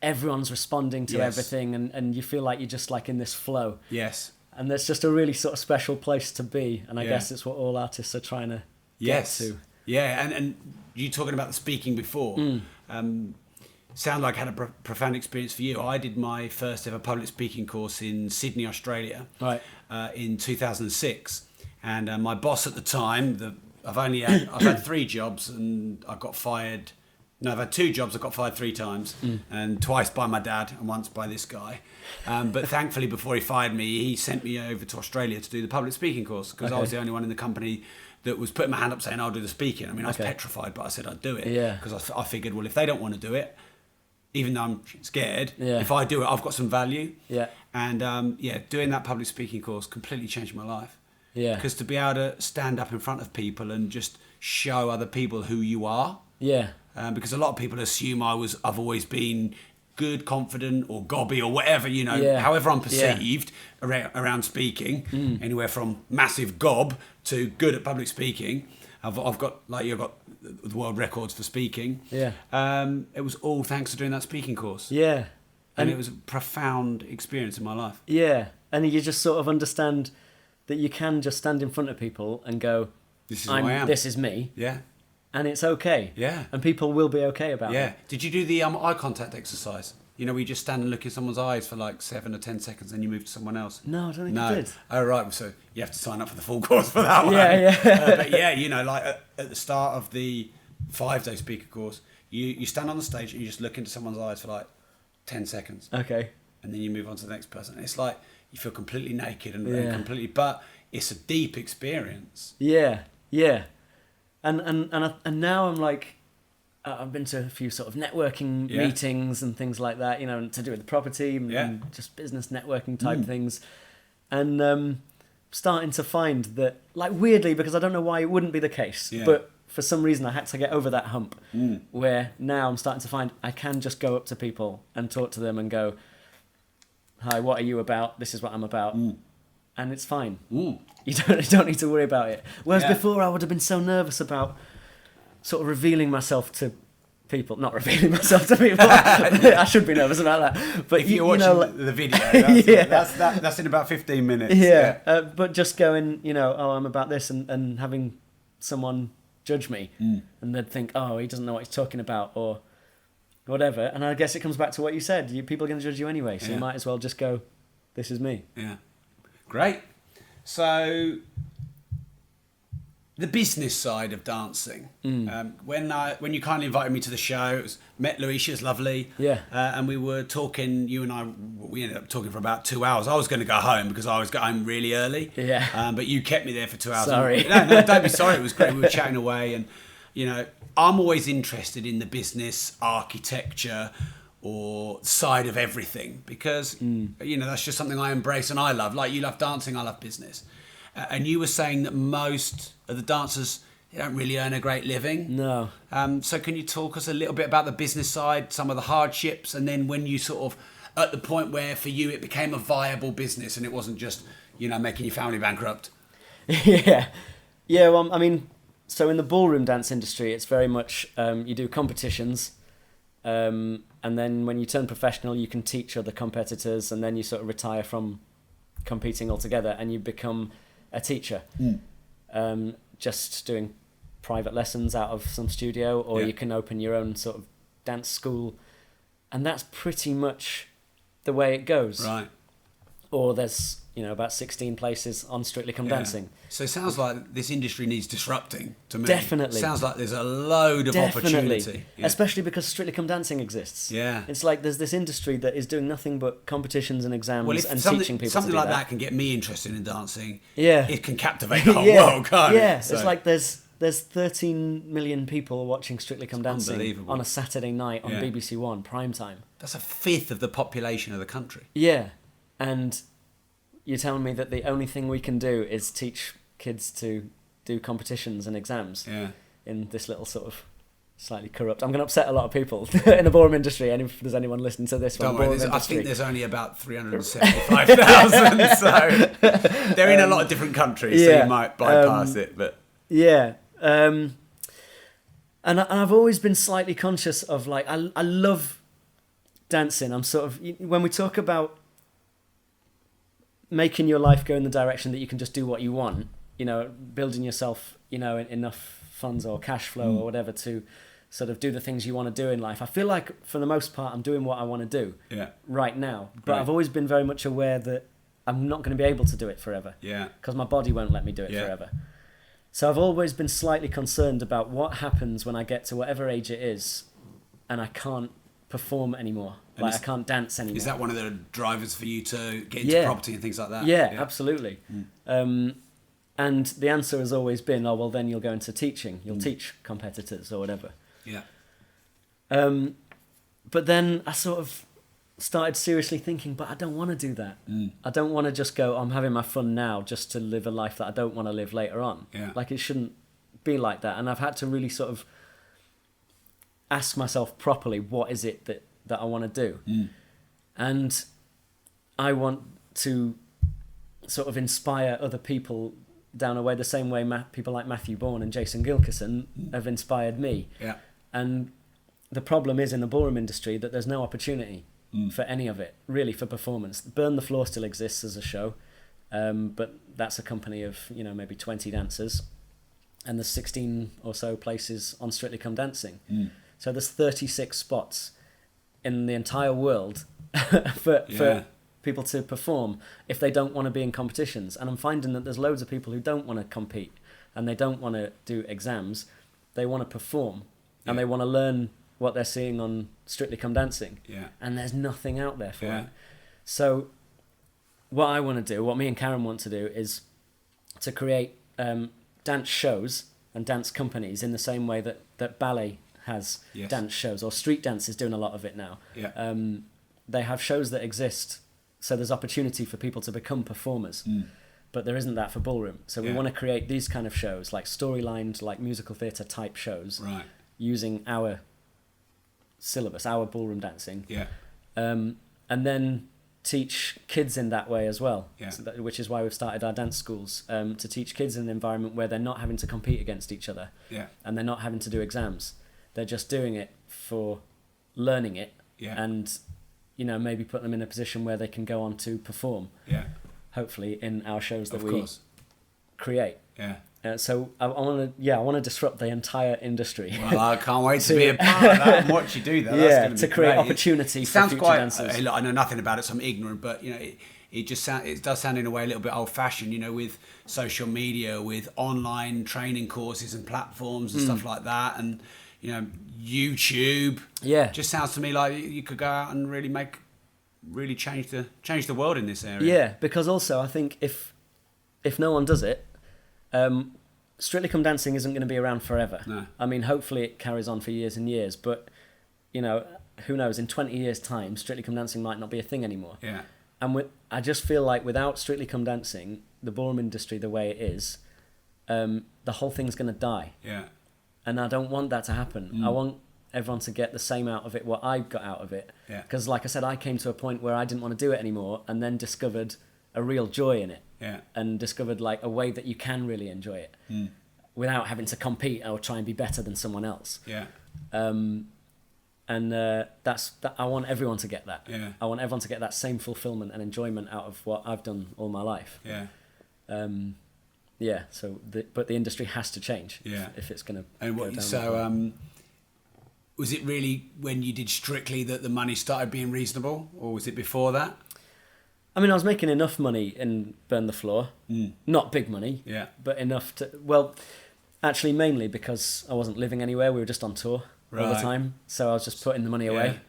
everyone's responding to everything, and you feel like you're just like in this flow. Yes. And there's just a really sort of special place to be, and I guess it's what all artists are trying to get to. Yeah, and you talking about the speaking before, sound like I had a profound experience for you. I did my first ever public speaking course in Sydney, Australia, in 2006, and my boss at the time, I've had 3 jobs, and I got fired. No, I've had 2 jobs. I got fired 3 times, and twice by my dad and once by this guy. But thankfully, before he fired me, he sent me over to Australia to do the public speaking course, because I was the only one in the company that was putting my hand up saying, I'll do the speaking. I mean, I was petrified, but I said I'd do it. Because I figured, well, if they don't want to do it, even though I'm scared, if I do it, I've got some value. And doing that public speaking course completely changed my life. Because to be able to stand up in front of people and just show other people who you are. Because a lot of people assume I've always been good, confident, or gobby, or whatever, however I'm perceived around speaking, anywhere from massive gob to good at public speaking. I've got, like, you've got the world records for speaking. It was all thanks to doing that speaking course. And it was a profound experience in my life. And you just sort of understand that you can just stand in front of people and go, this is who I am. This is me. And it's okay. And people will be okay about it. Did you do the eye contact exercise? You know, where you just stand and look in someone's eyes for like 7 or 10 seconds, and you move to someone else. No, I don't think I did. Oh, right. So you have to sign up for the full course for that one. But like at the start of the 5-day speaker course, you stand on the stage and you just look into someone's eyes for like 10 seconds. Okay. And then you move on to the next person. It's like you feel completely naked and completely, but it's a deep experience. And now I'm like, I've been to a few sort of networking meetings and things like that, to do with the property and just business networking type things. And starting to find that, like, weirdly, because I don't know why it wouldn't be the case, but for some reason I had to get over that hump, where now I'm starting to find I can just go up to people and talk to them and go, hi, what are you about? This is what I'm about. And it's fine. You don't need to worry about it. Whereas before I would have been so nervous about sort of revealing myself to people. Not revealing myself to people. I should be nervous about that. But if you're watching the video, that's in about 15 minutes. But just going, I'm about this, and having someone judge me, and they'd think, oh, he doesn't know what he's talking about, or whatever. And I guess it comes back to what you said. People are going to judge you anyway, so you might as well just go, this is me. Great. So the business side of dancing. When you kindly invited me to the show, met Louise, she was lovely. And we were talking. You and I, we ended up talking for about 2 hours. I was going to go home because I was going home really early. But you kept me there for 2 hours. Sorry. No, don't be sorry. It was great. We were chatting away, and I'm always interested in the business architecture or side of everything, because that's just something I embrace and I love. Like, you love dancing, I love business. And you were saying that most of the dancers, they don't really earn a great living. No. So can you talk us a little bit about the business side, some of the hardships, and then when you sort of, at the point where for you it became a viable business and it wasn't just, making your family bankrupt? Well, I mean, so in the ballroom dance industry, it's very much, you do competitions, and then when you turn professional, you can teach other competitors, and then you sort of retire from competing altogether and you become a teacher. Just doing private lessons out of some studio, or you can open your own sort of dance school, and that's pretty much the way it goes. Right. Or there's about 16 places on Strictly Come Dancing. So it sounds like this industry needs disrupting to me. Definitely. Sounds like there's a load of opportunity. Especially because Strictly Come Dancing exists. It's like there's this industry that is doing nothing but competitions and exams and teaching people something to do like that. Can get me interested in dancing. It can captivate the whole world, can't it? So. It's like there's 13 million people watching Strictly Come Dancing on a Saturday night on BBC One primetime. That's a fifth of the population of the country. And you're telling me that the only thing we can do is teach kids to do competitions and exams in this little sort of slightly corrupt... I'm going to upset a lot of people in the ballroom industry, and if there's anyone listening to this one. Don't worry, I think there's only about 375,000, so they're in a lot of different countries, so you might bypass it. But and I've always been slightly conscious of, like, I love dancing, I'm sort of, when we talk about making your life go in the direction that you can just do what you want, building yourself, enough funds or cash flow or whatever to sort of do the things you want to do in life. I feel like for the most part, I'm doing what I want to do right now. But I've always been very much aware that I'm not going to be able to do it forever. Yeah. Because my body won't let me do it forever. So I've always been slightly concerned about what happens when I get to whatever age it is and I can't perform anymore. Like I can't dance anymore. Is that one of the drivers for you to get into property and things like that? Yeah, absolutely. And the answer has always been, oh, well, then you'll go into teaching. You'll teach competitors or whatever. Yeah. But then I sort of started seriously thinking, but I don't want to do that. I don't want to just go, I'm having my fun now just to live a life that I don't want to live later on. Yeah. Like, it shouldn't be like that. And I've had to really sort of ask myself properly, what is it that I want to do? And I want to sort of inspire other people down a way the same way people like Matthew Bourne and Jason Gilkison have inspired me. Yeah. And the problem is in the ballroom industry that there's no opportunity for any of it, really, for performance. Burn the Floor still exists as a show, but that's a company of, maybe 20 dancers, and there's 16 or so places on Strictly Come Dancing. So there's 36 spots in the entire world for people to perform if they don't want to be in competitions. And I'm finding that there's loads of people who don't want to compete and they don't want to do exams. They want to perform and they want to learn what they're seeing on Strictly Come Dancing. Yeah. And there's nothing out there for it. So what I want to do, what me and Karen want to do, is to create dance shows and dance companies in the same way that ballet has dance shows, or street dance is doing a lot of it now. Yeah. They have shows that exist, so there's opportunity for people to become performers. But there isn't that for ballroom. So we want to create these kind of shows, like storylined, like musical theatre type shows, using our syllabus, our ballroom dancing. Yeah. And then teach kids in that way as well. Yeah. So which is why we've started our dance schools, to teach kids in an environment where they're not having to compete against each other. Yeah. And they're not having to do exams. They're just doing it for learning it. Yeah. And, maybe put them in a position where they can go on to perform. Yeah. Hopefully in our shows that we create. Yeah. So I want to disrupt the entire industry. Well, I can't wait to be a part of that and watch you do that. That's gonna be to create great. opportunity It for sounds future quite, dancers. I know nothing about it, so I'm ignorant, but it does sound in a way a little bit old-fashioned, with social media, with online training courses and platforms and stuff like that, and YouTube. Yeah, just sounds to me like you could go out and really change the world in this area. Yeah, because also I think if no one does it, Strictly Come Dancing isn't going to be around forever. No. I mean, hopefully it carries on for years and years, but who knows? In 20 years' time, Strictly Come Dancing might not be a thing anymore. Yeah. And I just feel like without Strictly Come Dancing, the ballroom industry the way it is, the whole thing's going to die. Yeah. And I don't want that to happen. I want everyone to get the same out of it what I got out of it. Yeah. Because like I said, I came to a point where I didn't want to do it anymore, and then discovered a real joy in it. Yeah. And discovered like a way that you can really enjoy it without having to compete or try and be better than someone else. Yeah. That's that. I want everyone to get that. Yeah. I want everyone to get that same fulfillment and enjoyment out of what I've done all my life. Yeah. So but the industry has to change. Yeah. If it's going to. And go down so was it really when you did Strictly that the money started being reasonable, or was it before that? I mean, I was making enough money in Burn the Floor. Not big money. Yeah. But enough to. Well, actually, mainly because I wasn't living anywhere. We were just on tour all the time, so I was just putting the money away.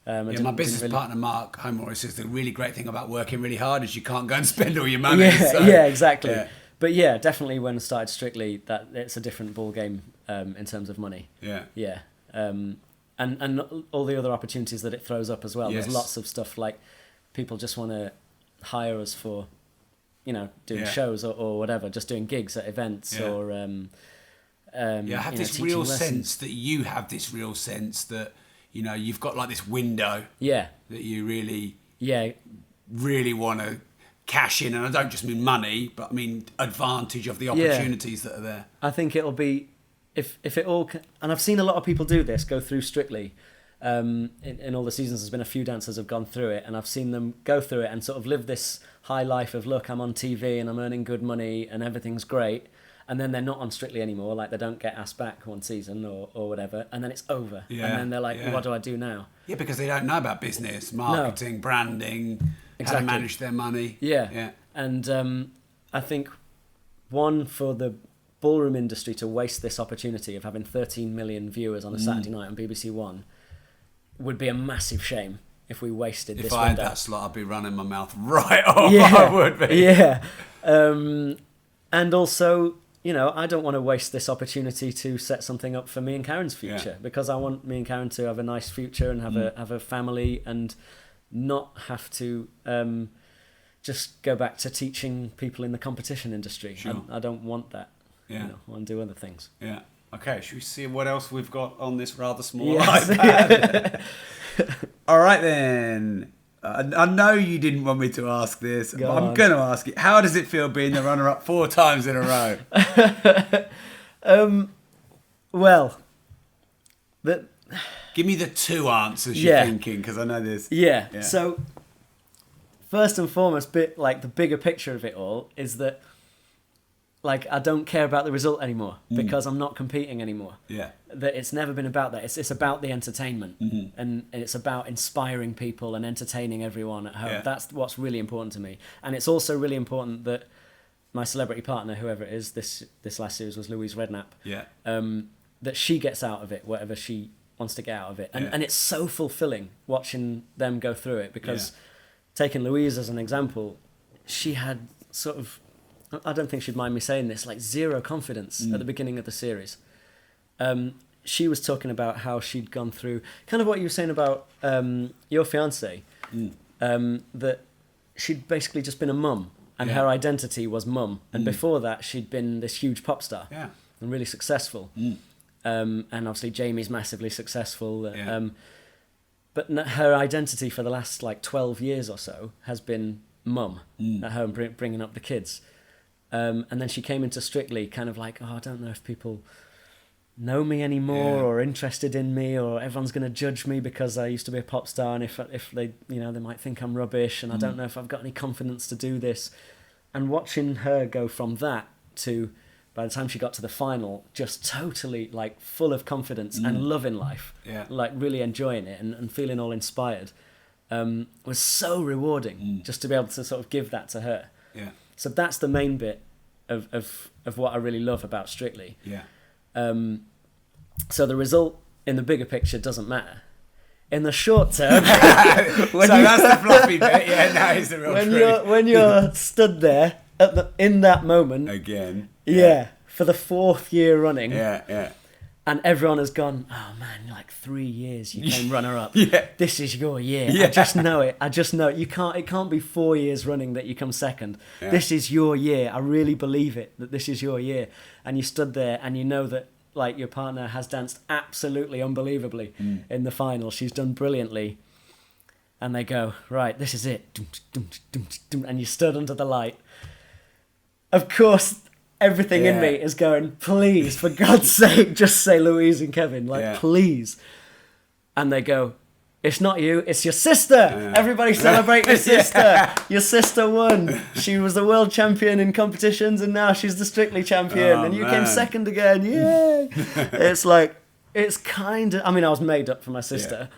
My business partner Mark Homeroy says the really great thing about working really hard is you can't go and spend all your money. Yeah, exactly. Yeah. But yeah, definitely when I started Strictly, that it's a different ball game in terms of money. Yeah. Yeah. And all the other opportunities that it throws up as well. Yes. There's lots of stuff like people just want to hire us for, doing shows or whatever, just doing gigs at events or. I have this real sense that you have this real sense that you've got like this window. Yeah. That you really. Yeah. Really want to cash in, and I don't just mean money, but I mean advantage of the opportunities that are there. I think it'll be if it all and I've seen a lot of people do this, go through Strictly, in all the seasons, there's been a few dancers have gone through it, and I've seen them go through it and sort of live this high life of, look, I'm on TV and I'm earning good money and everything's great, and then they're not on Strictly anymore, like they don't get asked back one season or whatever, and then it's over, and then they're like, what do I do now? Yeah, because they don't know about business, marketing, branding, how to manage their money. Yeah. And I think, one, for the ballroom industry to waste this opportunity of having 13 million viewers on a Saturday night on BBC One would be a massive shame if we wasted this window. If I had that slot, I'd be running my mouth right off. I would be. Yeah. And also, you know, I don't want to waste this opportunity to set something up for me and Karen's future, because I want me and Karen to have a nice future and have a family, and not have to just go back to teaching people in the competition industry. Sure. I don't want that. Yeah. You know, I want to do other things. Yeah. Okay, should we see what else we've got on this rather small Yes. iPad? All right then. I know you didn't want me to ask this, but I'm going to ask it. How does it feel being the runner-up 4 times in a row? Well, give me the 2 answers you're thinking, because I know there's... Yeah. So, first and foremost, the bigger picture of it all is that, like, I don't care about the result anymore because I'm not competing anymore. Yeah. That it's never been about that. It's about the entertainment, and it's about inspiring people and entertaining everyone at home. Yeah. That's what's really important to me. And it's also really important that my celebrity partner, whoever it is, this last series was Louise Redknapp. Yeah. That she gets out of it whatever she wants to get out of it, and it's so fulfilling watching them go through it, because taking Louise as an example, she had sort of, I don't think she'd mind me saying this, like zero confidence at the beginning of the series. She was talking about how she'd gone through kind of what you were saying about your fiance, that she'd basically just been a mum, and her identity was mum, and before that she'd been this huge pop star and really successful, and obviously Jamie's massively successful, but her identity for the last like 12 years or so has been mum at home, bringing up the kids. And then she came into Strictly kind of like, I don't know if people know me anymore or interested in me, or everyone's going to judge me because I used to be a pop star, and if they, you know, they might think I'm rubbish, and I don't know if I've got any confidence to do this. And watching her go from that to, by the time she got to the final, just totally like full of confidence and loving life, like really enjoying it and feeling all inspired, was so rewarding just to be able to sort of give that to her. Yeah. So that's the main bit of what I really love about Strictly. Yeah. So the result in the bigger picture doesn't matter. In the short term, that's the fluffy bit. Yeah, that is the real truth. When you're stood there in that moment again, for the 4th year running, yeah. And everyone has gone, oh man, like 3 years you came runner up. This is your year. Yeah. I just know it. It can't be 4 years running that you come second. Yeah. This is your year. I really believe it, that this is your year. And you stood there and you know that like your partner has danced absolutely unbelievably in the final. She's done brilliantly. And they go, right, this is it. And you stood under the light. Of course, everything in me is going, please, for God's sake, just say Louise and Kevin, please. And they go, it's not you, it's your sister. Everybody celebrate your sister. Your sister won. She was the world champion in competitions, and now she's the Strictly champion. And you came second again. Yay. It's like, it's kind of, I mean, I was made up for my sister,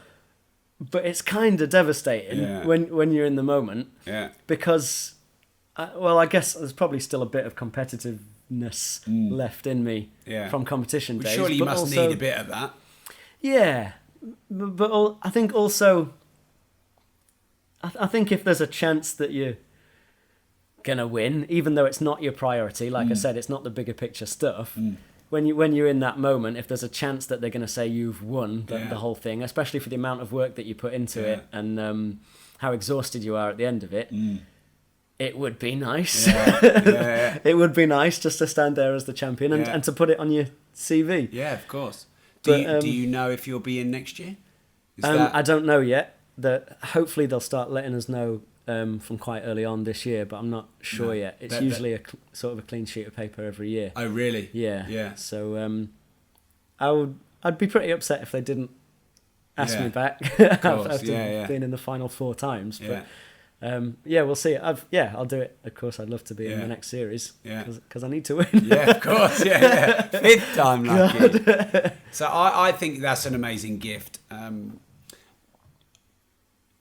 but it's kind of devastating when you're in the moment. Yeah. Because, I guess there's probably still a bit of competitiveness left in me from competition days. Surely you must also need a bit of that. Yeah. But I think also, I think if there's a chance that you're going to win, even though it's not your priority, like I said, it's not the bigger picture stuff, when you're in that moment, if there's a chance that they're going to say you've won the whole thing, especially for the amount of work that you put into it and how exhausted you are at the end of it, it would be nice. It would be nice just to stand there as the champion and to put it on your CV. Yeah, of course. Do you know if you'll be in next year? I don't know yet. Hopefully they'll start letting us know from quite early on this year, but I'm not sure yet. It's usually sort of a clean sheet of paper every year. Oh, really? Yeah. So I'd be pretty upset if they didn't asked me back Of course. after being in the final 4 times. Yeah. But we'll see. I'll do it. Of course, I'd love to be in the next series. Yeah. Because I need to win. Yeah, of course. Yeah. 5th time lucky. So I think that's an amazing gift.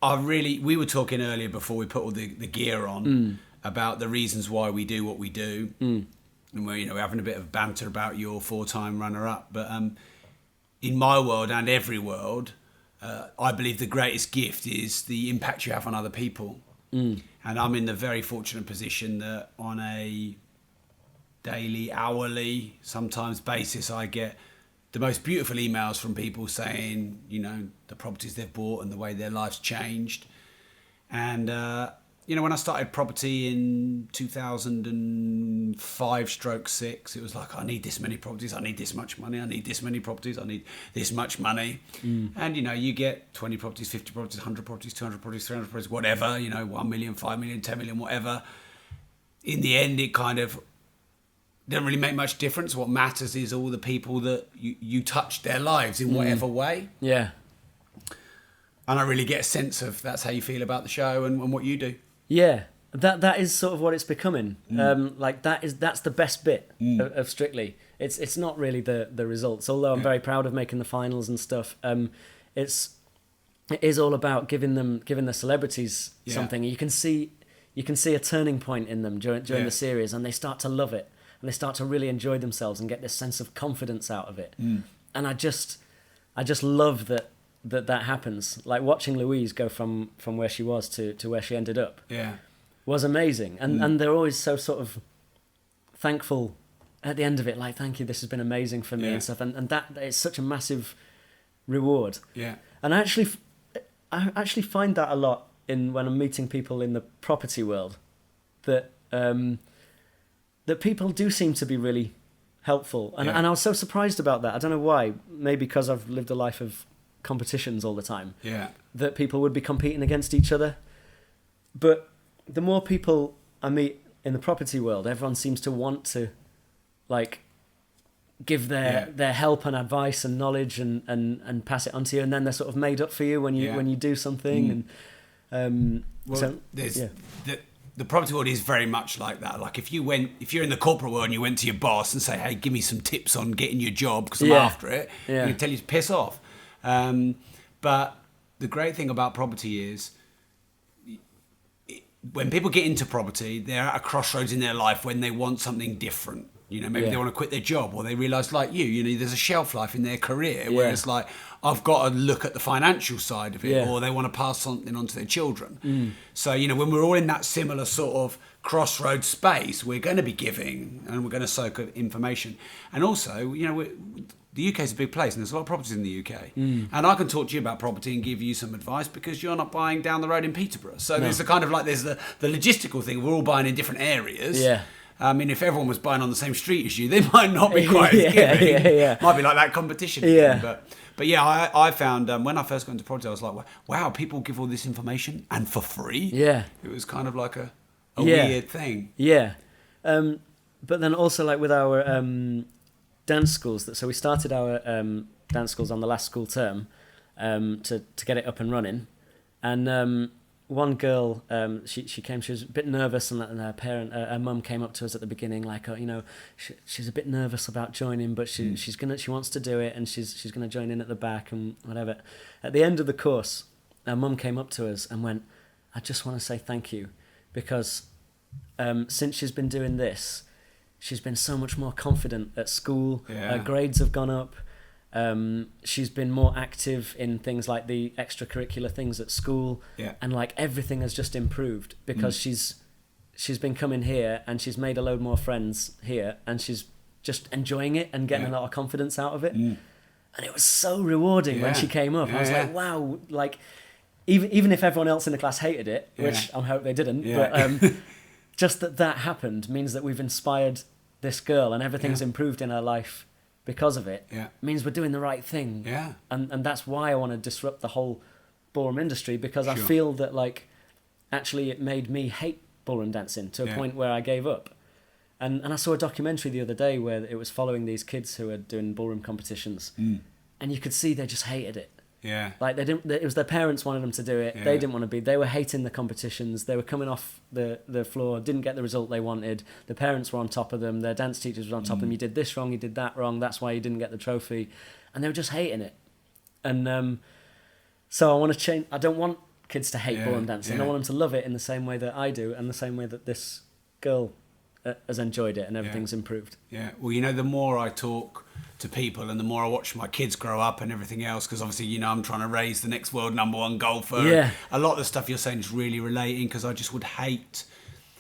We were talking earlier before we put all the gear on about the reasons why we do what we do. And we're having a bit of banter about your 4-time runner-up. But in my world and every world, I believe the greatest gift is the impact you have on other people. And I'm in the very fortunate position that on a daily, hourly, sometimes basis, I get the most beautiful emails from people saying, the properties they've bought and the way their life's changed. And, when I started property in 2005/6, it was like, I need this many properties, I need this much money, I need this many properties, I need this much money. And, you get 20 properties, 50 properties, 100 properties, 200 properties, 300 properties, whatever, 1 million, 5 million, 10 million, whatever. In the end, it kind of doesn't really make much difference. What matters is all the people that you touch their lives in whatever way. Yeah. And I really get a sense of that's how you feel about the show and what you do. Yeah, that is sort of what it's becoming. That's the best bit of Strictly. It's not really the results, although I'm very proud of making the finals and stuff. It is all about giving the celebrities something. You can see a turning point in them during the series, and they start to love it, and they start to really enjoy themselves and get this sense of confidence out of it. And I just love that happens. Like watching Louise go from where she was to where she ended up was amazing. And they're always so sort of thankful at the end of it, like, thank you, this has been amazing for me and stuff. And that it's such a massive reward. Yeah. And I actually find that a lot when I'm meeting people in the property world, that people do seem to be really helpful. And I was so surprised about that. I don't know why. Maybe because I've lived a life of competitions all the time, that people would be competing against each other. But the more people I meet in the property world, everyone seems to want to give their help and advice and knowledge and pass it on to you, and then they're sort of made up for you when you do something. And the property world is very much like that. Like if you're in the corporate world and you went to your boss and say, hey, give me some tips on getting your job because I'm after it, he'll tell you to piss off. But the great thing about property is when people get into property, they're at a crossroads in their life when they want something different. Maybe they want to quit their job, or they realise, like there's a shelf life in their career where it's like, I've got to look at the financial side of it, or they want to pass something on to their children. So, when we're all in that similar sort of crossroads space, we're going to be giving and we're going to soak up information. And also, the UK is a big place and there's a lot of properties in the UK. And I can talk to you about property and give you some advice because you're not buying down the road in Peterborough. So there's the kind of there's the logistical thing. We're all buying in different areas. Yeah. I mean, if everyone was buying on the same street as you, they might not be quite as giving. Might be like that competition. Yeah. Thing. But yeah, I found when I first got into property, I was like, wow, people give all this information and for free. Yeah. It was kind of like a weird thing. Yeah. But then also with our dance schools, so we started our dance schools on the last school term to get it up and running. And one girl, she came, she was a bit nervous, and her mum came up to us at the beginning, she's a bit nervous about joining, but she wants to do it, and she's gonna join in at the back and whatever. At the end of the course, her mum came up to us and went, I just want to say thank you, because since she's been doing this, she's been so much more confident at school. Her grades have gone up. She's been more active in things like the extracurricular things at school, and everything has just improved because she's been coming here and she's made a load more friends here, and she's just enjoying it and getting a lot of confidence out of it. And it was so rewarding when she came up. I was like, wow, even if everyone else in the class hated it, which I hope they didn't, but just that happened means that we've inspired this girl and everything's improved in her life because of it. Means we're doing the right thing. And that's why I want to disrupt the whole ballroom industry, because I feel that actually it made me hate ballroom dancing to a point where I gave up. And I saw a documentary the other day where it was following these kids who were doing ballroom competitions, and you could see they just hated it. Yeah. Like it was their parents wanted them to do it. Yeah. They didn't want to be. They were hating the competitions. They were coming off the floor, didn't get the result they wanted. The parents were on top of them. Their dance teachers were on top of them. You did this wrong. You did that wrong. That's why you didn't get the trophy. And they were just hating it. And so I want to change. I don't want kids to hate ballroom dancing. I want them to love it in the same way that I do, and the same way that this girl has enjoyed it, and everything's improved. Yeah. Well, you know, the more I talk to people and the more I watch my kids grow up and everything else, because obviously, you know, I'm trying to raise the next world #1 golfer. Yeah. A lot of the stuff you're saying is really relating, because I just would hate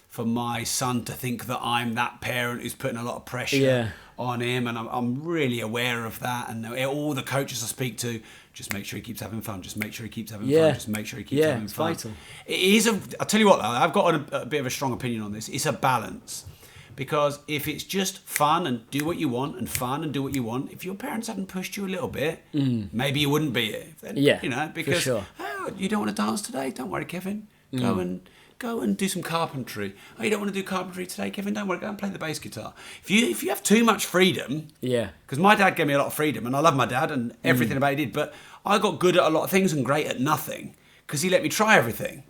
for my son to think that I'm that parent who's putting a lot of pressure on him, and I'm really aware of that. And all the coaches I speak to, just make sure he keeps having fun. Just make sure he keeps having fun. Just make sure he keeps having fun. It's vital. It is I'll tell you what, though, I've got a bit of a strong opinion on this. It's a balance. Because if it's just fun and do what you want and fun and do what you want, if your parents hadn't pushed you a little bit, maybe you wouldn't be here. Then, you know, because for sure. Oh, you don't want to dance today? Don't worry, Kevin. Go and do some carpentry. Oh, you don't want to do carpentry today, Kevin? Don't worry, go and play the bass guitar. If you have too much freedom, because my dad gave me a lot of freedom, and I love my dad and everything about he did, but I got good at a lot of things and great at nothing because he let me try everything.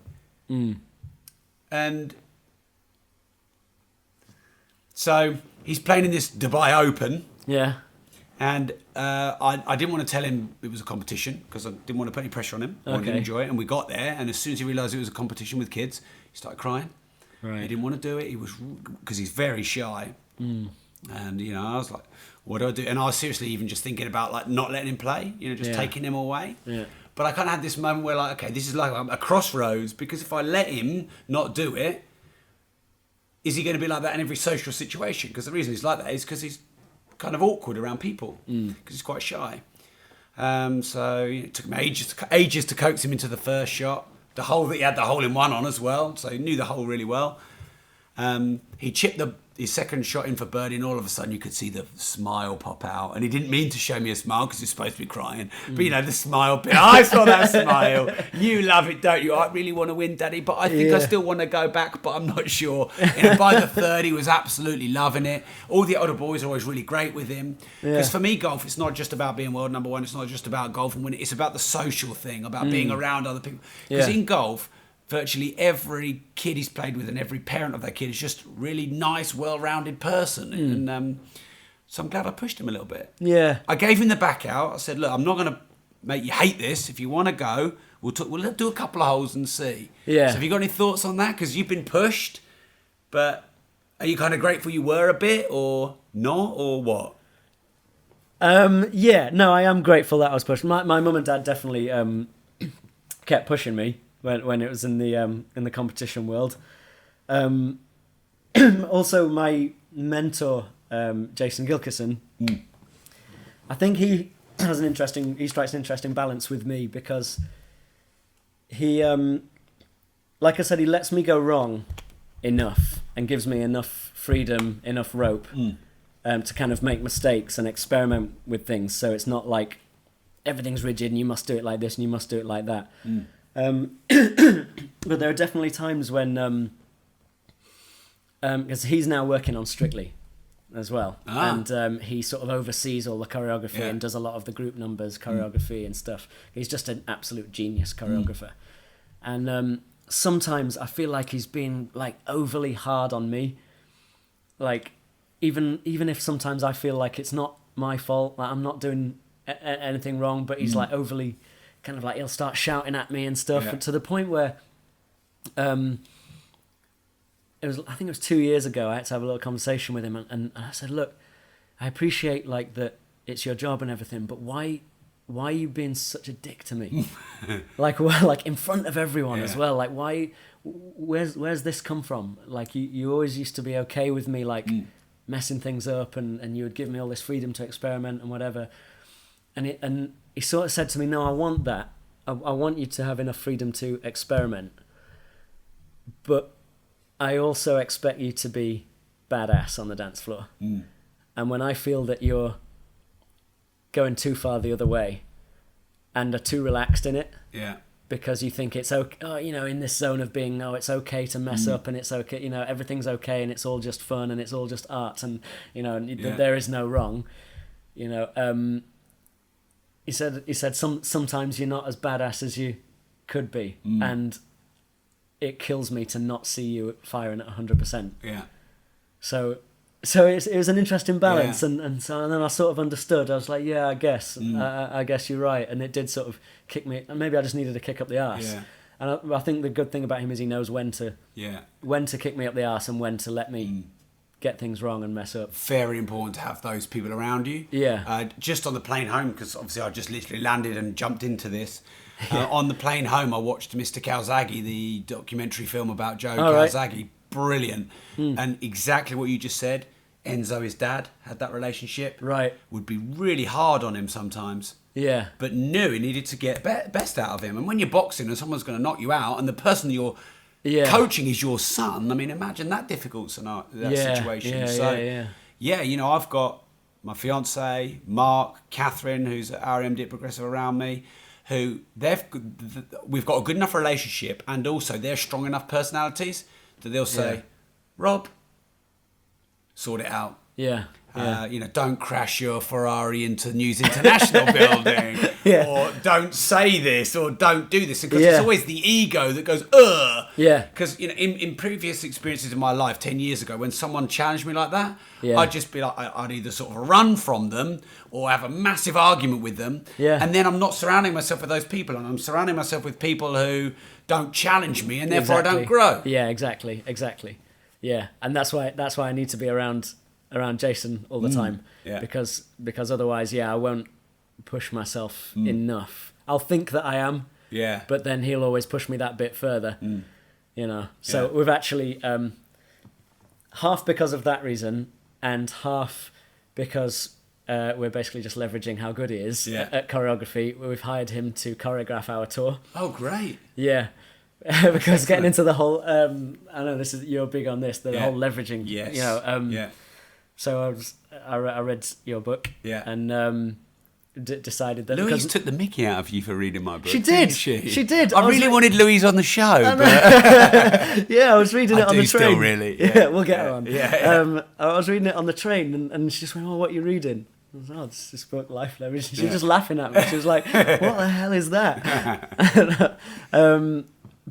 And so he's playing in this Dubai Open. Yeah. And I didn't want to tell him it was a competition because I didn't want to put any pressure on him. I wanted to enjoy it. And we got there, and as soon as he realised it was a competition with kids, he started crying. Right. He didn't want to do it. He was, because he's very shy. And, you know, I was like, what do I do? And I was seriously even just thinking about, like, not letting him play, you know, just taking him away. Yeah. But I kind of had this moment where, like, okay, this is like a crossroads, because if I let him not do it, is he going to be like that in every social situation? Because the reason he's like that is because he's kind of awkward around people, because he's quite shy. So it took him ages to coax him into the first shot. The hole that he had the hole in one on as well, so he knew the hole really well. He chipped his second shot in for birdie, and all of a sudden you could see the smile pop out. And he didn't mean to show me a smile because he's supposed to be crying. But, you know, the smile bit. I saw that smile. You love it, don't you? I really want to win, Daddy, but I think I still want to go back, but I'm not sure. You know, by the third, he was absolutely loving it. All the older boys are always really great with him. Because for me, golf, it's not just about being world #1. It's not just about golf and winning. It's about the social thing, about being around other people. Because in golf, virtually every kid he's played with and every parent of that kid is just really nice, well-rounded person. And so I'm glad I pushed him a little bit. Yeah. I gave him the back out. I said, look, I'm not going to make you hate this. If you want to go, we'll do a couple of holes and see. Yeah. So have you got any thoughts on that? Because you've been pushed, but are you kind of grateful you were a bit or not, or what? Yeah, no, I am grateful that I was pushed. My mum and dad definitely kept pushing me when it was in the competition world. Also, my mentor, Jason Gilkison, I think he strikes an interesting balance with me, because he, like I said, he lets me go wrong enough and gives me enough freedom, enough rope to kind of make mistakes and experiment with things. So it's not like everything's rigid and you must do it like this and you must do it like that. But there are definitely times when, because he's now working on Strictly as well, and he sort of oversees all the choreography and does a lot of the group numbers choreography and stuff. He's just an absolute genius choreographer, and sometimes I feel like he's being like overly hard on me, like even if sometimes I feel like it's not my fault, like I'm not doing anything wrong, but he's like overly kind of like, he'll start shouting at me and stuff, to the point where I think it was 2 years ago, I had to have a little conversation with him, and I said, look, I appreciate like that it's your job and everything, but why are you being such a dick to me? like in front of everyone as well, like where's this come from? Like you always used to be okay with me like messing things up, and you would give me all this freedom to experiment and whatever, and he sort of said to me, no, I want that. I want you to have enough freedom to experiment. But I also expect you to be badass on the dance floor. And when I feel that you're going too far the other way and are too relaxed in it, because you think it's okay, in this zone of being, it's okay to mess up, and it's okay, everything's okay, and it's all just fun, and it's all just art, and, there is no wrong, he said sometimes you're not as badass as you could be, and it kills me to not see you firing at 100%. Yeah. So it was an interesting balance, and then I sort of understood. I was like, yeah, I guess I guess you're right, and it did sort of kick me. And maybe I just needed a kick up the arse. Yeah. And I think the good thing about him is he knows when to kick me up the arse and when to let me get things wrong and mess up. Very important to have those people around you. Yeah. Just on the plane home, because obviously I just literally landed and jumped into this. On the plane home, I watched Mr. Calzaghe, the documentary film about Joe Calzaghe. Right. Brilliant. And exactly what you just said. Enzo, his dad, had that relationship. Right. Would be really hard on him sometimes. Yeah. But knew he needed to get best out of him. And when you're boxing and someone's going to knock you out, and the person you're coaching is your son, I mean, imagine that difficult situation. Yeah, you know, I've got my fiance, Mark, Catherine, who's at RMD at Progressive around me, who we've got a good enough relationship, and also they're strong enough personalities that they'll say, Rob, sort it out. Yeah. You know, don't crash your Ferrari into News International building, or don't say this, or don't do this, because it's always the ego that goes, ugh. Yeah. Because, you know, in previous experiences in my life, 10 years ago, when someone challenged me like that, I'd just be like, I'd either sort of run from them or have a massive argument with them. Yeah. And then I'm not surrounding myself with those people, and I'm surrounding myself with people who don't challenge me, and therefore I don't grow. Yeah, exactly. Yeah, and that's why I need to be around Jason all the time, because otherwise, I won't push myself enough. I'll think that I am, but then he'll always push me that bit further, you know. So we've actually half because of that reason, and half because we're basically just leveraging how good he is at choreography. We've hired him to choreograph our tour. Oh, great! Yeah. Because getting into the whole, I know you're big on this, the whole leveraging. Yes. You know. So I read your book. Yeah. And decided that Louise took the mickey out of you for reading my book. She did. Didn't she? She did. I really wanted Louise on the show. But yeah, I was reading it on the train. Still really. Yeah, we'll get her on. Yeah. I was reading it on the train, and she just went, "Oh, what are you reading?" I was like, "Oh, it's this book, Life Leverage." She was just laughing at me. She was like, "What the hell is that?"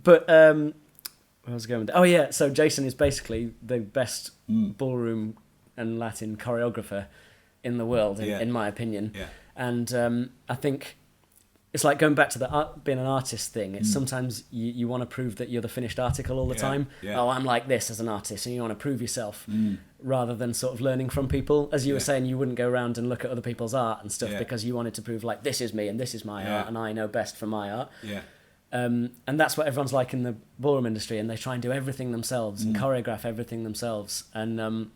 But where was I going with that? Oh yeah, so Jason is basically the best ballroom and Latin choreographer in the world, in my opinion. Yeah. And I think it's like going back to the being an artist thing. It's sometimes you want to prove that you're the finished article all the time. Yeah. Oh, I'm like this as an artist, and you want to prove yourself rather than sort of learning from people. As you were saying, you wouldn't go around and look at other people's art and stuff because you wanted to prove like, this is me and this is my art and I know best for my art. Yeah. And that's what everyone's like in the ballroom industry, and they try and do everything themselves and choreograph everything themselves. And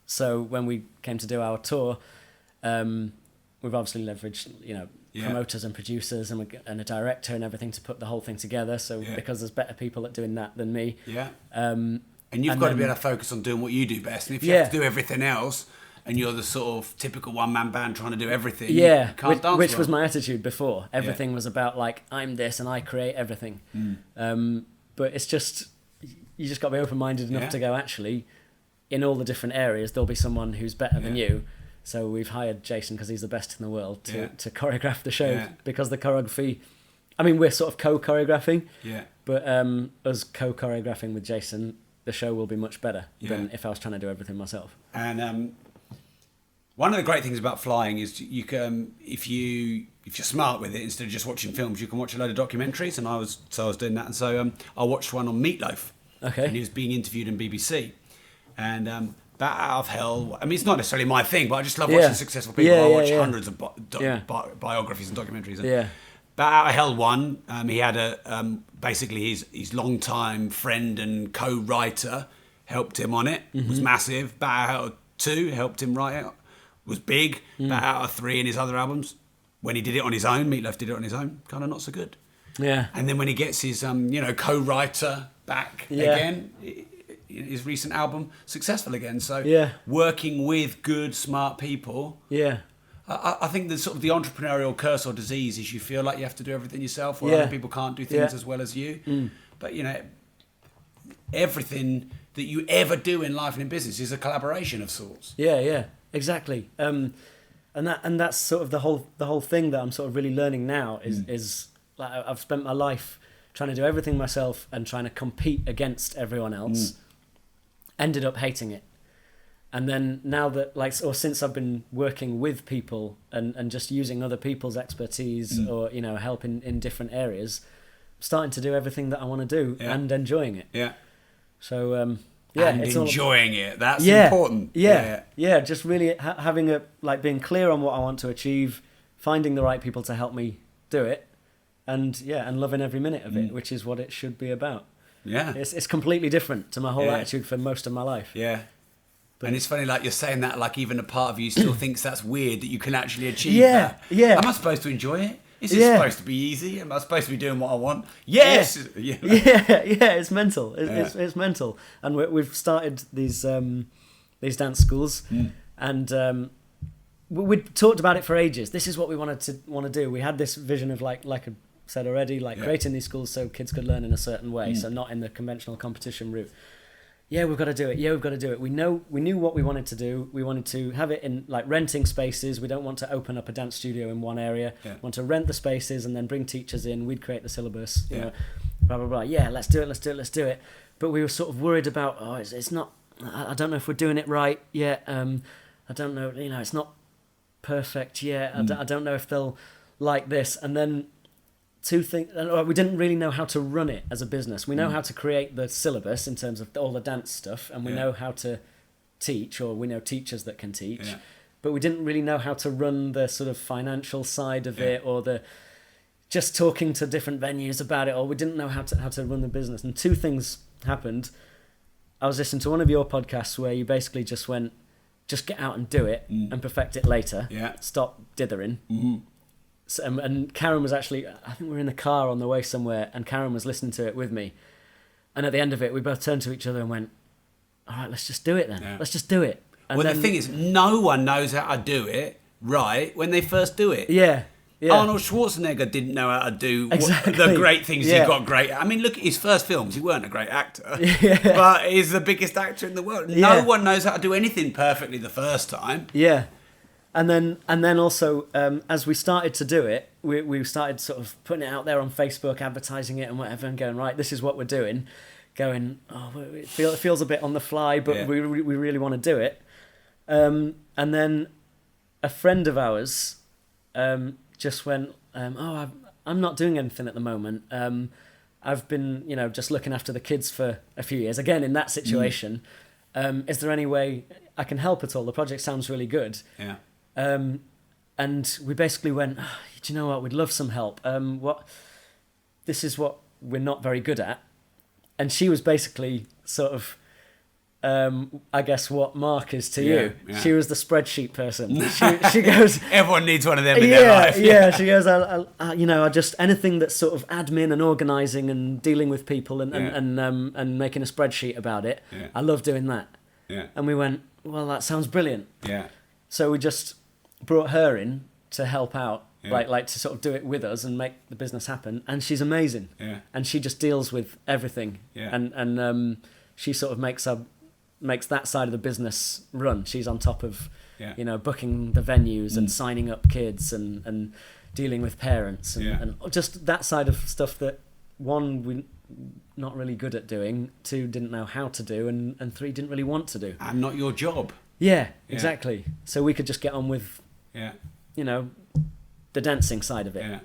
so when we came to do our tour, we've obviously leveraged, you know, promoters and producers and a director and everything to put the whole thing together. So because there's better people at doing that than me. Yeah. And you've got to be able to focus on doing what you do best. And if you have to do everything else, and you're the sort of typical one-man band trying to do everything. Yeah, you can't dance which well. was my attitude before. Everything was about like, I'm this and I create everything. But it's just, you just got to be open-minded enough to go, actually, in all the different areas, there'll be someone who's better than you. So we've hired Jason because he's the best in the world to choreograph the show because the choreography, I mean, we're sort of co-choreographing, but us co-choreographing with Jason, the show will be much better than if I was trying to do everything myself. And one of the great things about flying is you can, if you're smart with it, instead of just watching films, you can watch a load of documentaries. And I was doing that, and so I watched one on Meatloaf. Okay. And he was being interviewed in BBC, and Bat Out of Hell. I mean, it's not necessarily my thing, but I just love watching successful people. I watch hundreds of biographies and documentaries. And Bat Out of Hell 1, he had basically his long-time friend and co-writer helped him on it. It was massive. Bat Out of 2 helped him write it. Was big. Bat Out of 3 in his other albums. When he did it on his own, Meatloaf did it on his own, kind of not so good. Yeah. And then when he gets his co-writer back again, his recent album, successful again. So working with good, smart people. Yeah. I think the sort of the entrepreneurial curse or disease is you feel like you have to do everything yourself, or other people can't do things as well as you. But everything that you ever do in life and in business is a collaboration of sorts. Yeah, exactly. And that's sort of the whole thing that I'm sort of really learning now is like I've spent my life trying to do everything myself and trying to compete against everyone else. Ended up hating it. And then now that since I've been working with people and just using other people's expertise or help in different areas, I'm starting to do everything that I want to do and enjoying it. Yeah. So and it's enjoying it. That's important. Yeah. Just really having being clear on what I want to achieve, finding the right people to help me do it, and loving every minute of it, which is what it should be about. Yeah. It's completely different to my whole attitude for most of my life. Yeah. And it's funny, like you're saying that, like even a part of you still thinks that's weird that you can actually achieve that. Yeah. Am I supposed to enjoy it? Is it supposed to be easy? Am I supposed to be doing what I want? Yes. Yeah. It's mental. It's mental. And we've started these dance schools, and we'd talked about it for ages. This is what we want to do. We had this vision of like I said already, creating these schools so kids could learn in a certain way, so not in the conventional competition route. Yeah, we've got to do it. We knew what we wanted to do. We wanted to have it in renting spaces. We don't want to open up a dance studio in one area. We want to rent the spaces and then bring teachers in. We'd create the syllabus. You know, blah blah blah. Yeah, let's do it. But we were sort of worried about it's not. I don't know if we're doing it right yet. I don't know. It's not perfect yet. I don't know if they'll like this. And then two things. We didn't really know how to run it as a business. We know how to create the syllabus in terms of all the dance stuff, and we know how to teach, or we know teachers that can teach, but we didn't really know how to run the sort of financial side of it, or the just talking to different venues about it, or we didn't know how to run the business. And two things happened. I was listening to one of your podcasts where you basically just went, just get out and do it and perfect it later. Stop dithering. So, and Karen was actually, I think we were in the car on the way somewhere, and Karen was listening to it with me. And at the end of it, we both turned to each other and went, all right, let's just do it then. Let's just do it. And the thing is, no one knows how to do it right when they first do it. Yeah. Arnold Schwarzenegger didn't know how to do the great things he got great at. I mean, look at his first films. He weren't a great actor, but he's the biggest actor in the world. No one knows how to do anything perfectly the first time. Yeah. And then also, as we started to do it, we started sort of putting it out there on Facebook, advertising it and whatever, and going, right, this is what we're doing. Going, it feels a bit on the fly, but we really want to do it. And then a friend of ours just went, I'm not doing anything at the moment. I've been, just looking after the kids for a few years. Again, in that situation, is there any way I can help at all? The project sounds really good. Yeah. And we basically went, do you know what? We'd love some help. This is what we're not very good at. And she was basically sort of, I guess what Mark is to you. Yeah. She was the spreadsheet person. She goes, everyone needs one of them in their life. Yeah. She goes, I just anything that's sort of admin and organising and dealing with people and making a spreadsheet about it. Yeah. I love doing that. Yeah. And we went, well, that sounds brilliant. Yeah. So we just brought her in to help out, like to sort of do it with us and make the business happen. And she's amazing. Yeah. And she just deals with everything. Yeah. And she sort of makes that side of the business run. She's on top of, booking the venues and signing up kids and dealing with parents and just that side of stuff that, one, we're not really good at doing, two, didn't know how to do, and three, didn't really want to do. And not your job. Yeah, exactly. So we could just get on with, the dancing side of it. Yeah.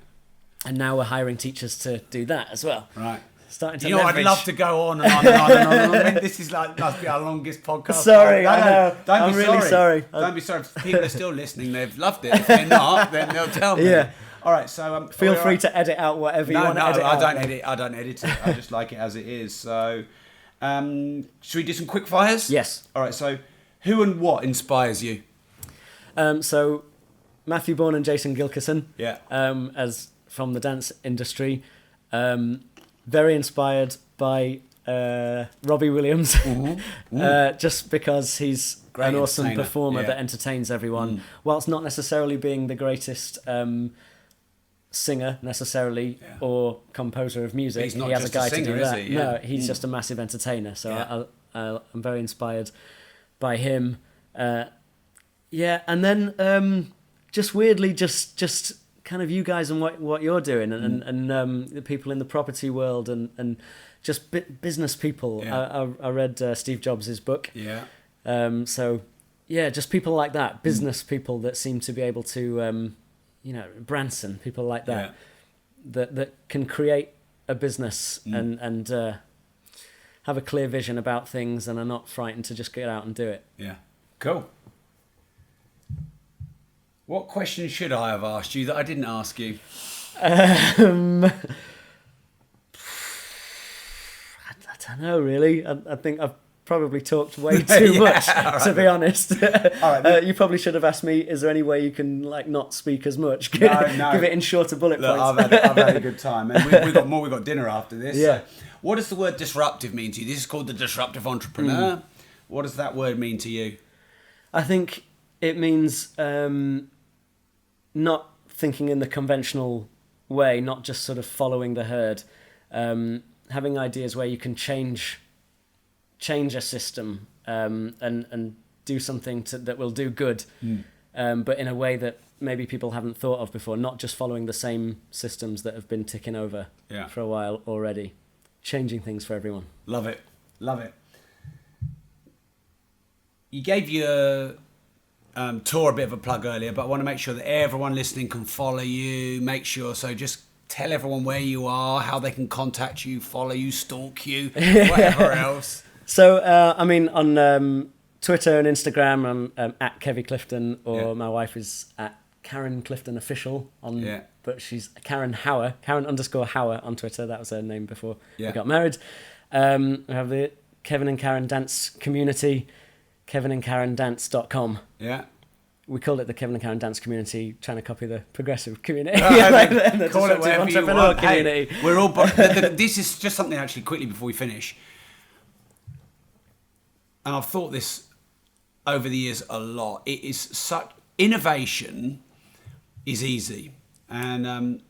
And now we're hiring teachers to do that as well. Right. Starting to leverage. I'd love to go on and on and on and on. And on. I mean, this is must be our longest podcast. Sorry, I know. I'm really sorry. Don't be sorry. If people are still listening, they've loved it. If they're not, then they'll tell me. Yeah. All right, so feel free to edit out whatever you want to edit out. I don't edit it. I just like it as it is. So, should we do some quick fires? Yes. All right. So, who and what inspires you? So, Matthew Bourne and Jason Gilkison. Yeah. As from the dance industry, very inspired by Robbie Williams, just because he's an awesome performer that entertains everyone, whilst not necessarily being the greatest singer necessarily or composer of music. He has a guy to do that. He? Yeah. No, he's just a massive entertainer. So I'm very inspired by him. And then just weirdly, just kind of you guys and what you're doing, and the people in the property world, and just business people. Yeah. I read Steve Jobs' book. Yeah. So yeah, just people like that, business people that seem to be able to, Branson, people like that, that can create a business and have a clear vision about things and are not frightened to just get out and do it. Yeah. Cool. What question should I have asked you that I didn't ask you? I don't know, really. I think I've probably talked way too much, to be honest. Right, you probably should have asked me, is there any way you can not speak as much? No. Give it in shorter bullet points. I've had a good time. And we've got more. We've got dinner after this. Yeah. So what does the word disruptive mean to you? This is called the Disruptive Entrepreneur. What does that word mean to you? I think it means not thinking in the conventional way, not just sort of following the herd. Having ideas where you can change a system and do something that will do good, but in a way that maybe people haven't thought of before, not just following the same systems that have been ticking over for a while already. Changing things for everyone. Love it. Love it. You gave your tour a bit of a plug earlier, but I want to make sure that everyone listening can follow you. So just tell everyone where you are, how they can contact you, follow you, stalk you, whatever else. So, on Twitter and Instagram, I'm at Kevy Clifton, or my wife is at Karen Clifton Official but she's Karen _Hauer on Twitter. That was her name before we got married. We have the Kevin and Karen Dance Community, kevinandkarendance.com. Yeah. We called it the Kevin and Karen Dance Community, trying to copy the progressive community. The call it whatever you want. Community. Hey, we're all. This is just something actually quickly before we finish. And I've thought this over the years a lot. It is such innovation is easy, and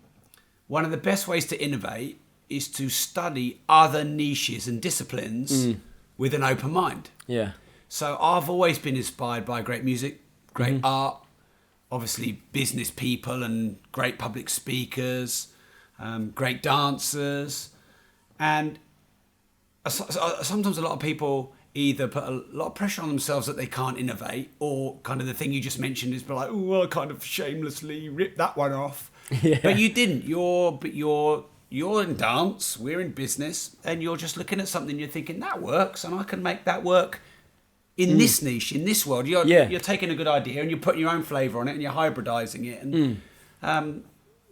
one of the best ways to innovate is to study other niches and disciplines with an open mind. Yeah. So I've always been inspired by great music, great art, obviously business people and great public speakers, great dancers. And sometimes a lot of people either put a lot of pressure on themselves that they can't innovate, or kind of the thing you just mentioned is like, oh, I kind of shamelessly ripped that one off. Yeah. But you didn't. You're in dance, we're in business, and you're just looking at something, you're thinking, that works, and I can make that work in this niche, in this world. You're taking a good idea and you're putting your own flavour on it and you're hybridising it. And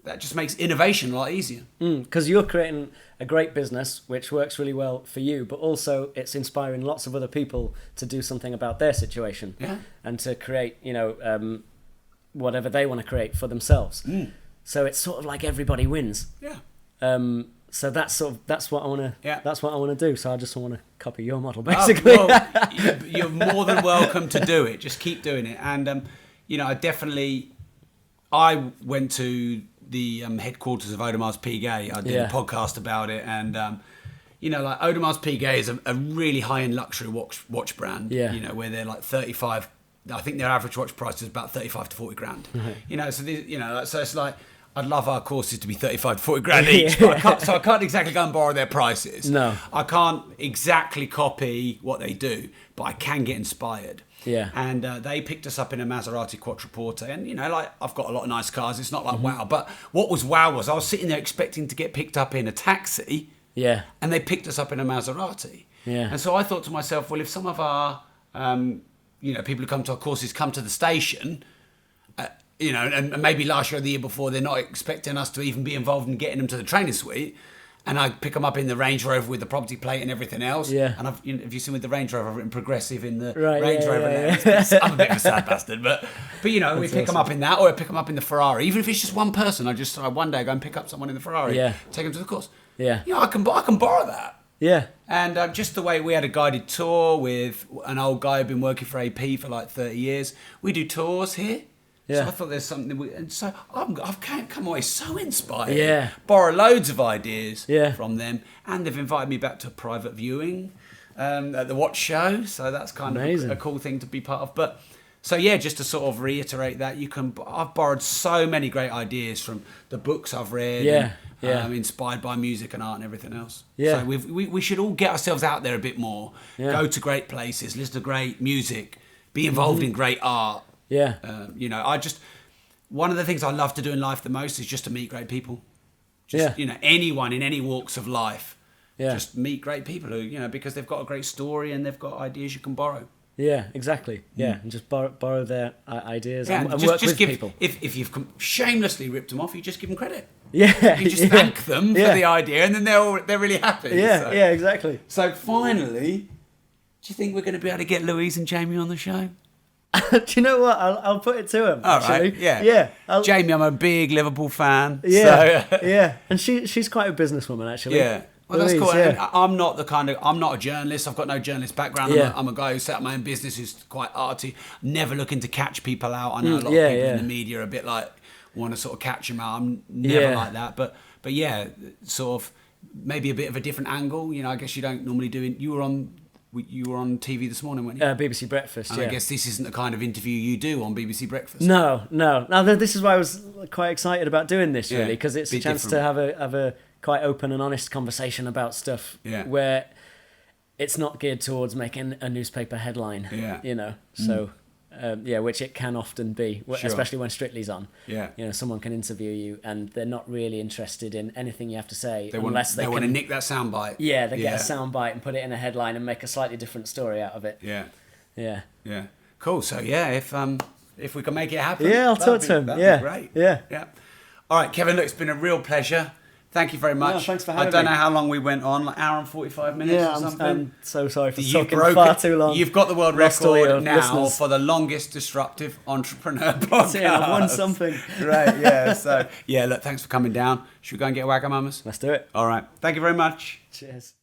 that just makes innovation a lot easier. Because you're creating a great business, which works really well for you, but also it's inspiring lots of other people to do something about their situation and to create, whatever they want to create for themselves. So it's sort of like everybody wins. Yeah. So that's what I want to. Yeah. That's what I want to do. So I just want to copy your model, basically. Well, you're more than welcome to do it. Just keep doing it. And I went to the headquarters of Audemars Piguet. I did a podcast about it, and Audemars Piguet is a really high-end luxury watch brand. Yeah. Where they're like 35. I think their average watch price is about 35 to 40 grand. Mm-hmm. So it's like, I'd love our courses to be 35 to 40 grand each, but I can't exactly go and borrow their prices. No. I can't exactly copy what they do, but I can get inspired. Yeah. And they picked us up in a Maserati Quattroporte, and I've got a lot of nice cars. It's not like wow, but what was wow was I was sitting there expecting to get picked up in a taxi. Yeah. And they picked us up in a Maserati. Yeah. And so I thought to myself, well, if some of our people who come to our courses come to the station, and maybe last year or the year before, they're not expecting us to even be involved in getting them to the training suite, and I pick them up in the Range Rover with the property plate and everything else. Yeah. And have you seen with the Range Rover, I've written progressive in the Range Rover. Yeah. I'm a bit of a sad bastard, but we pick them up in that, or I pick them up in the Ferrari. Even if it's just one person, I just one day go and pick up someone in the Ferrari, take them to the course. Yeah. I can borrow that. Yeah. And just the way we had a guided tour with an old guy who'd been working for AP for like 30 years. We do tours here. Yeah. So I thought there's something, and so I've come away so inspired. Yeah. Borrow loads of ideas from them, and they've invited me back to a private viewing at the watch show. So that's kind of a cool thing to be part of. But So yeah, just to sort of reiterate that, I've borrowed so many great ideas from the books I've read. Yeah, inspired by music and art and everything else. Yeah. So we should all get ourselves out there a bit more. Yeah. Go to great places, listen to great music, be involved in great art. Yeah. One of the things I love to do in life the most is just to meet great people. Just, anyone in any walks of life. Yeah. Just meet great people who, because they've got a great story and they've got ideas you can borrow. Yeah, exactly. Yeah, and just borrow their ideas and just, work just with give, people. If you've shamelessly ripped them off, you just give them credit. Yeah. You just thank them for the idea, and then they're really happy. Yeah, yeah, exactly. So finally, do you think we're going to be able to get Louise and Jamie on the show? Do you know what? I'll put it to him. All actually. right. Yeah. Yeah. Jamie, I'm a big Liverpool fan. Yeah. So, yeah. And she's quite a businesswoman, actually. Yeah. Well, Louise, that's cool. yeah. And I'm not a journalist. I've got no journalist background. I'm a guy who set up my own business who's quite arty. Never looking to catch people out. I know a lot of people in the media are a bit like want to sort of catch them out. I'm never like that. But yeah, sort of maybe a bit of a different angle. I guess you don't normally do it. You were on TV this morning, weren't you? BBC Breakfast, and I guess this isn't the kind of interview you do on BBC Breakfast. No. Now, this is why I was quite excited about doing this, really, because it's a chance to have a quite open and honest conversation about stuff where it's not geared towards making a newspaper headline. So which it can often be, especially when Strictly's on. Someone can interview you and they're not really interested in anything you have to say unless they want to nick that soundbite. They get a soundbite and put it in a headline and make a slightly different story out of it. Yeah. Cool. So if we can make it happen, I'll talk to him. That'd be great. Yeah. All right, Kevin. Look, it's been a real pleasure. Thank you very much. No, thanks for having me. I don't know how long we went on, like hour and 45 minutes or something. I'm so sorry for talking far too long. You've got the world record now listeners. for the longest disruptive entrepreneur podcast. I've won something. Great, yeah. So, look, thanks for coming down. Should we go and get Wagamamas? Let's do it. All right. Thank you very much. Cheers.